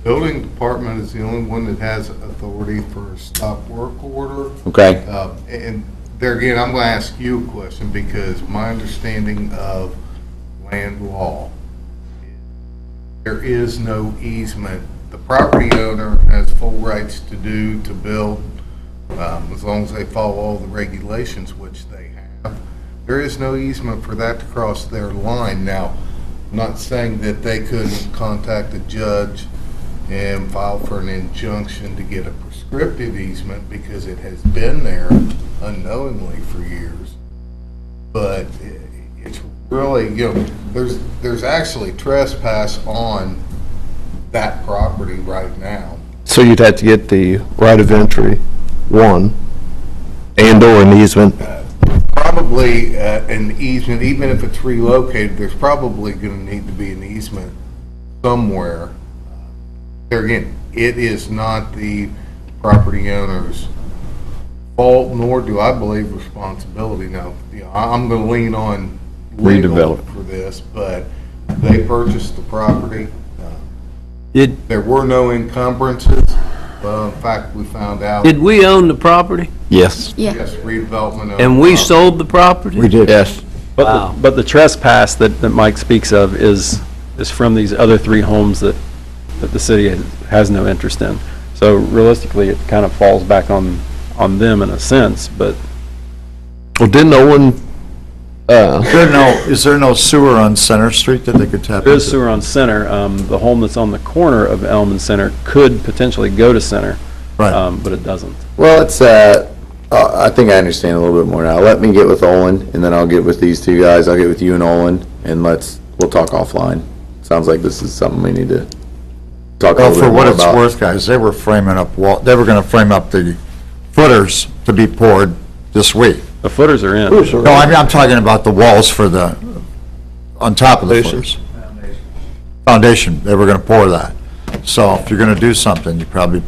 Building department is the only one that has authority for a stop work order. Okay. And there again, I'm going to ask you a question, because my understanding of land law, there is no easement. The property owner has full rights to build, as long as they follow all the regulations, which they have. There is no easement for that to cross their line. Now, I'm not saying that they couldn't contact a judge and file for an injunction to get a prescriptive easement, because it has been there unknowingly for years. But it's really, there's actually trespass on that property right now. So you'd have to get the right of entry, one, and/or an easement. Probably an easement, even if it's relocated, there's probably going to need to be an easement somewhere. There again, it is not the property owner's fault, nor do I believe responsibility. Now, I'm going to lean on legal for this, but they purchased the property. There were no encumbrances. In fact, we found out. Did we own the property? Yes. Yeah. Yes, redevelopment. And we sold the property? We did. Yes. But the trespass that Mike speaks of is from these other 3 homes that the city has no interest in. So realistically, it kind of falls back on them in a sense, but. Well, didn't Owen, Is there no sewer on Center Street that they could tap into? There is sewer on Center. The home that's on the corner of Elm and Center could potentially go to Center, Right. but it doesn't. Well, it's, I think I understand a little bit more now. Let me get with Olin, and then I'll get with these 2 guys. I'll get with you and Olin, and we'll talk offline. Sounds like this is something we need to talk a Well, little for bit more what it's about. worth, guys, they were framing up they were going to frame up the footers to be poured this week. The footers are in. No, I'm talking about the walls on top of the footers. Foundation, they were going to pour that. So if you're going to do something, you probably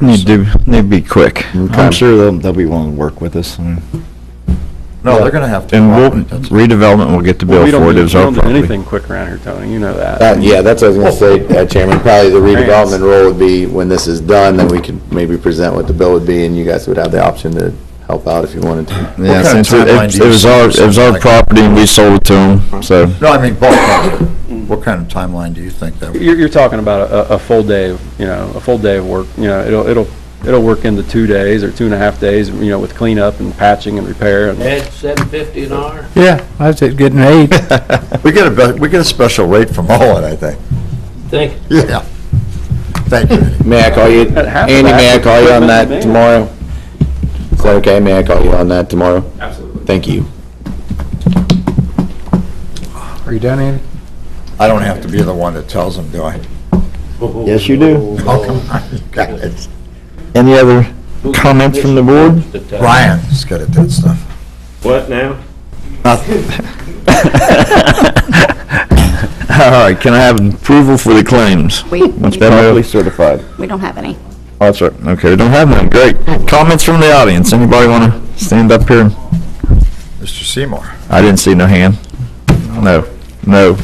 Need to be quick. I'm sure they'll be willing to work with us. No, they're going to have to. And redevelopment will get the bill We for it. It was our don't do property. anything quick around here, Tony, you know that. Yeah, that's what I was going to say, Chairman. Probably the redevelopment role would be, when this is done, then we could maybe present what the bill would be, and you guys would have the option to help out if you wanted to. Yeah, kind of since timeline do you it was our property and we sold it to them, so. No, I mean, ballpark. What kind of timeline do you think that would? You're talking about a full day of work. It'll work into 2 days or 2.5 days, with cleanup and patching and repair. And At $7.50 an hour? Yeah, I was getting 8. We get a special rate from Olin, I think. Think? Yeah. Thank you. May I call you, Andy, may I call you on that tomorrow? Is that okay? May I call you on that tomorrow? Absolutely. Thank you. Are you done, Andy? I don't have to be the one that tells them, do I? Yes, you do. Oh, come on, you guys. Any other comments from the board? Ryan's good at that stuff. What now? All right, can I have approval for the claims? Once properly certified. We don't have any. Oh, that's right. Okay, we don't have none. Great. Comments from the audience? Anybody want to stand up here? Mr. Seymour. I didn't see no hand. No.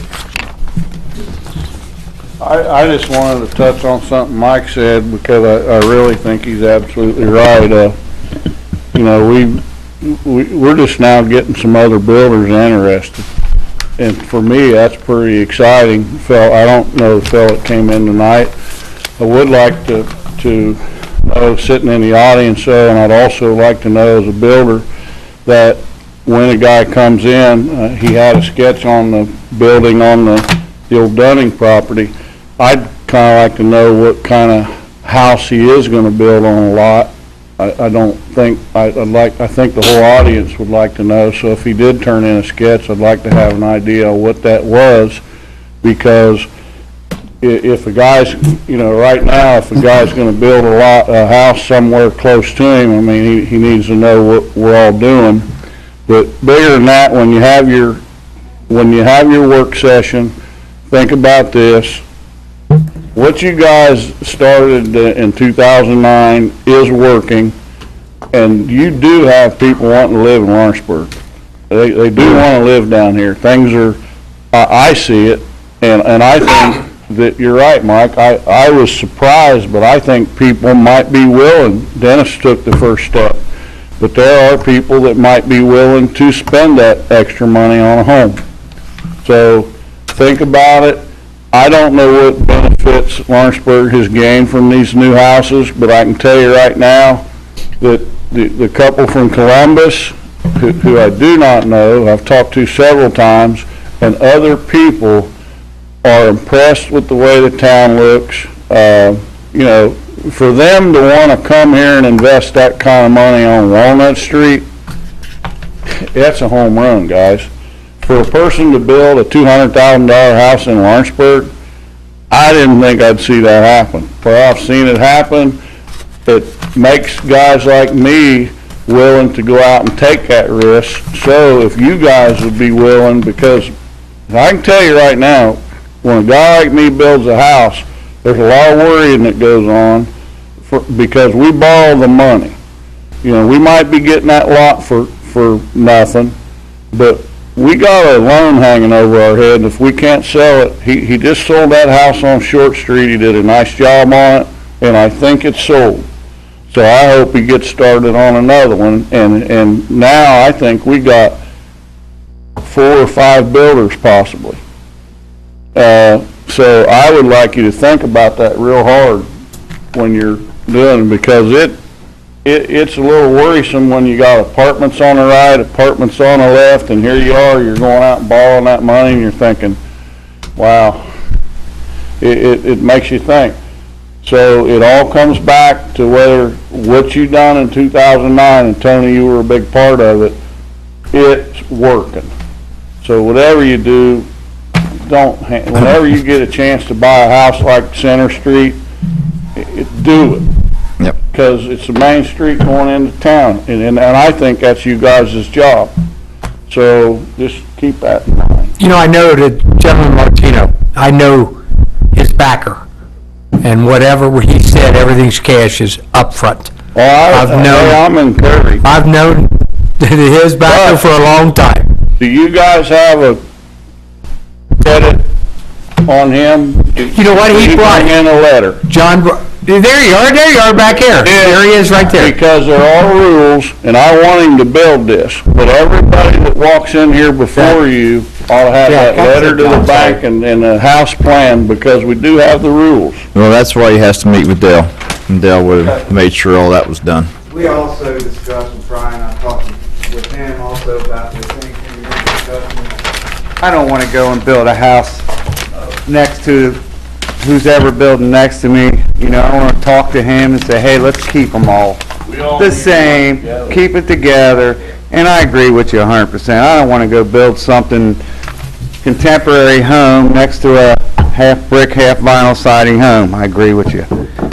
I just wanted to touch on something Mike said, because I really think he's absolutely right. You know, we're just now getting some other builders interested. And for me, that's pretty exciting. I don't know the fellow that came in tonight. I would like to know, sitting in the audience, and I'd also like to know as a builder, that when a guy comes in, he had a sketch on the building on the old Dunning property. I'd kind of like to know what kind of house he is going to build on a lot. I don't think, I think the whole audience would like to know. So if he did turn in a sketch, I'd like to have an idea of what that was, because if a guy's, you know, right now, if a guy's going to build a house somewhere close to him, I mean, he needs to know what we're all doing. But bigger than that, when you have your work session, think about this. What you guys started in 2009 is working, and you do have people wanting to live in Lawrenceburg. They do want to live down here. Things are, I see it, and I think that you're right, Mike. I was surprised, but I think people might be willing. Dennis took the first step, but there are people that might be willing to spend that extra money on a home. So think about it. I don't know what benefits Lawrenceburg has gained from these new houses, but I can tell you right now that the couple from Columbus, who I do not know, I've talked to several times, and other people are impressed with the way the town looks. You know, for them to want to come here and invest that kind of money on Walnut Street, that's a home run, guys. For a person to build a $200,000 house in Lawrenceburg, I didn't think I'd see that happen. But I've seen it happen. It makes guys like me willing to go out and take that risk. So if you guys would be willing, because I can tell you right now, when a guy like me builds a house, there's a lot of worrying that goes on because we borrow the money. You know, we might be getting that lot for nothing, but we got a loan hanging over our head, and if we can't sell it, he just sold that house on Short Street. He did a nice job on it, and I think it's sold. So I hope he gets started on another one, and now I think we got 4 or 5 builders possibly. So I would like you to think about that real hard when you're doing it, because it's a little worrisome when you got apartments on the right, apartments on the left, and here you are, you're going out and borrowing that money, and you're thinking, wow, it makes you think. So it all comes back to whether what you done in 2009, and Tony, you were a big part of it, it's working. So whatever you do, whenever you get a chance to buy a house like Center Street, do it. Yep. Because it's the main street going into town, and I think that's you guys' job. So just keep that in mind. You know, I know that Gentleman Martino, I know his backer, and whatever he said, everything's cash is upfront. I'm encouraged. I've known his backer for a long time. Do you guys have a credit on him? You know what, he brought in a letter. John, there you are back here. There he is right there. Because there are rules, and I want him to build this, but everybody that walks in here before you ought to have that letter to the bank and a house plan, because we do have the rules. Well, that's why he has to meet with Dale, and Dale would have made sure all that was done. We also discussed with Brian, I talked with him also about this thing in your discussion. I don't want to go and build a house next to who's ever building next to me, you know, I want to talk to him and say, hey, let's keep them all the same, keep it together. And I agree with you 100%. I don't want to go build something contemporary home next to a half brick, half vinyl siding home. I agree with you.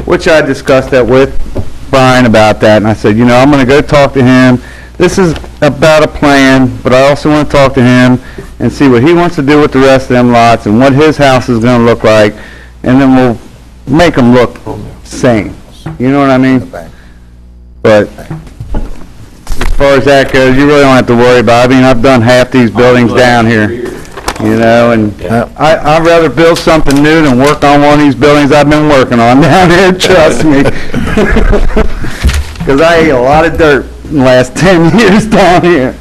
Which I discussed that with Brian about that, and I said, you know, I'm going to go talk to him. This is about a plan, but I also want to talk to him and see what he wants to do with the rest of them lots and what his house is going to look like, and then we'll make them look same. You know what I mean? But as far as that goes, you really don't have to worry about it. I mean, I've done half these buildings down here, you know, and I'd rather build something new than work on one of these buildings I've been working on down here, trust me. Because I ate a lot of dirt in the last 10 years down here.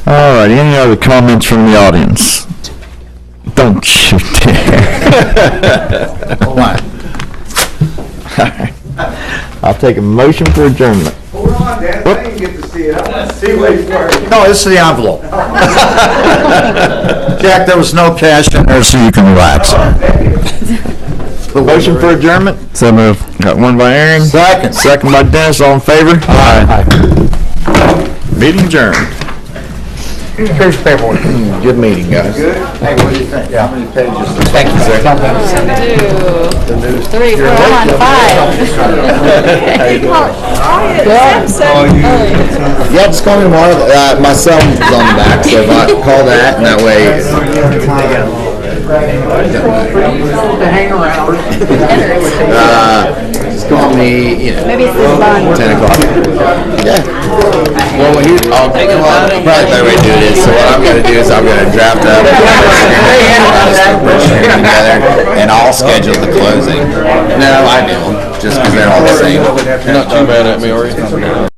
All right, any other comments from the audience? Don't you dare. Hold on. All right. I'll take a motion for adjournment. Hold on, Dan, I didn't get to see it. I want to see what he's working. No, this is the envelope. Jack, there was no cash in there, so you can relax. The motion for adjournment? So moved. Got one by Aaron. Second. Second by Dennis, all in favor? Aye. Meeting adjourned. Here's the paperwork. Good meeting, guys. Hey, what do you think? Yeah. How many pages? Thank you, sir. 3, 4, 1, 5. Yeah, just call me tomorrow. My cell is on the back, so if I call that, and that way. Just call me, you know. Maybe it's this bun. 10 o'clock. Yeah. Well, probably the better way to do it is, so what I'm gonna do is I'm gonna draft up together, and I'll schedule the closing. No, I do, just because they're all the same. You're not too mad at me, are you?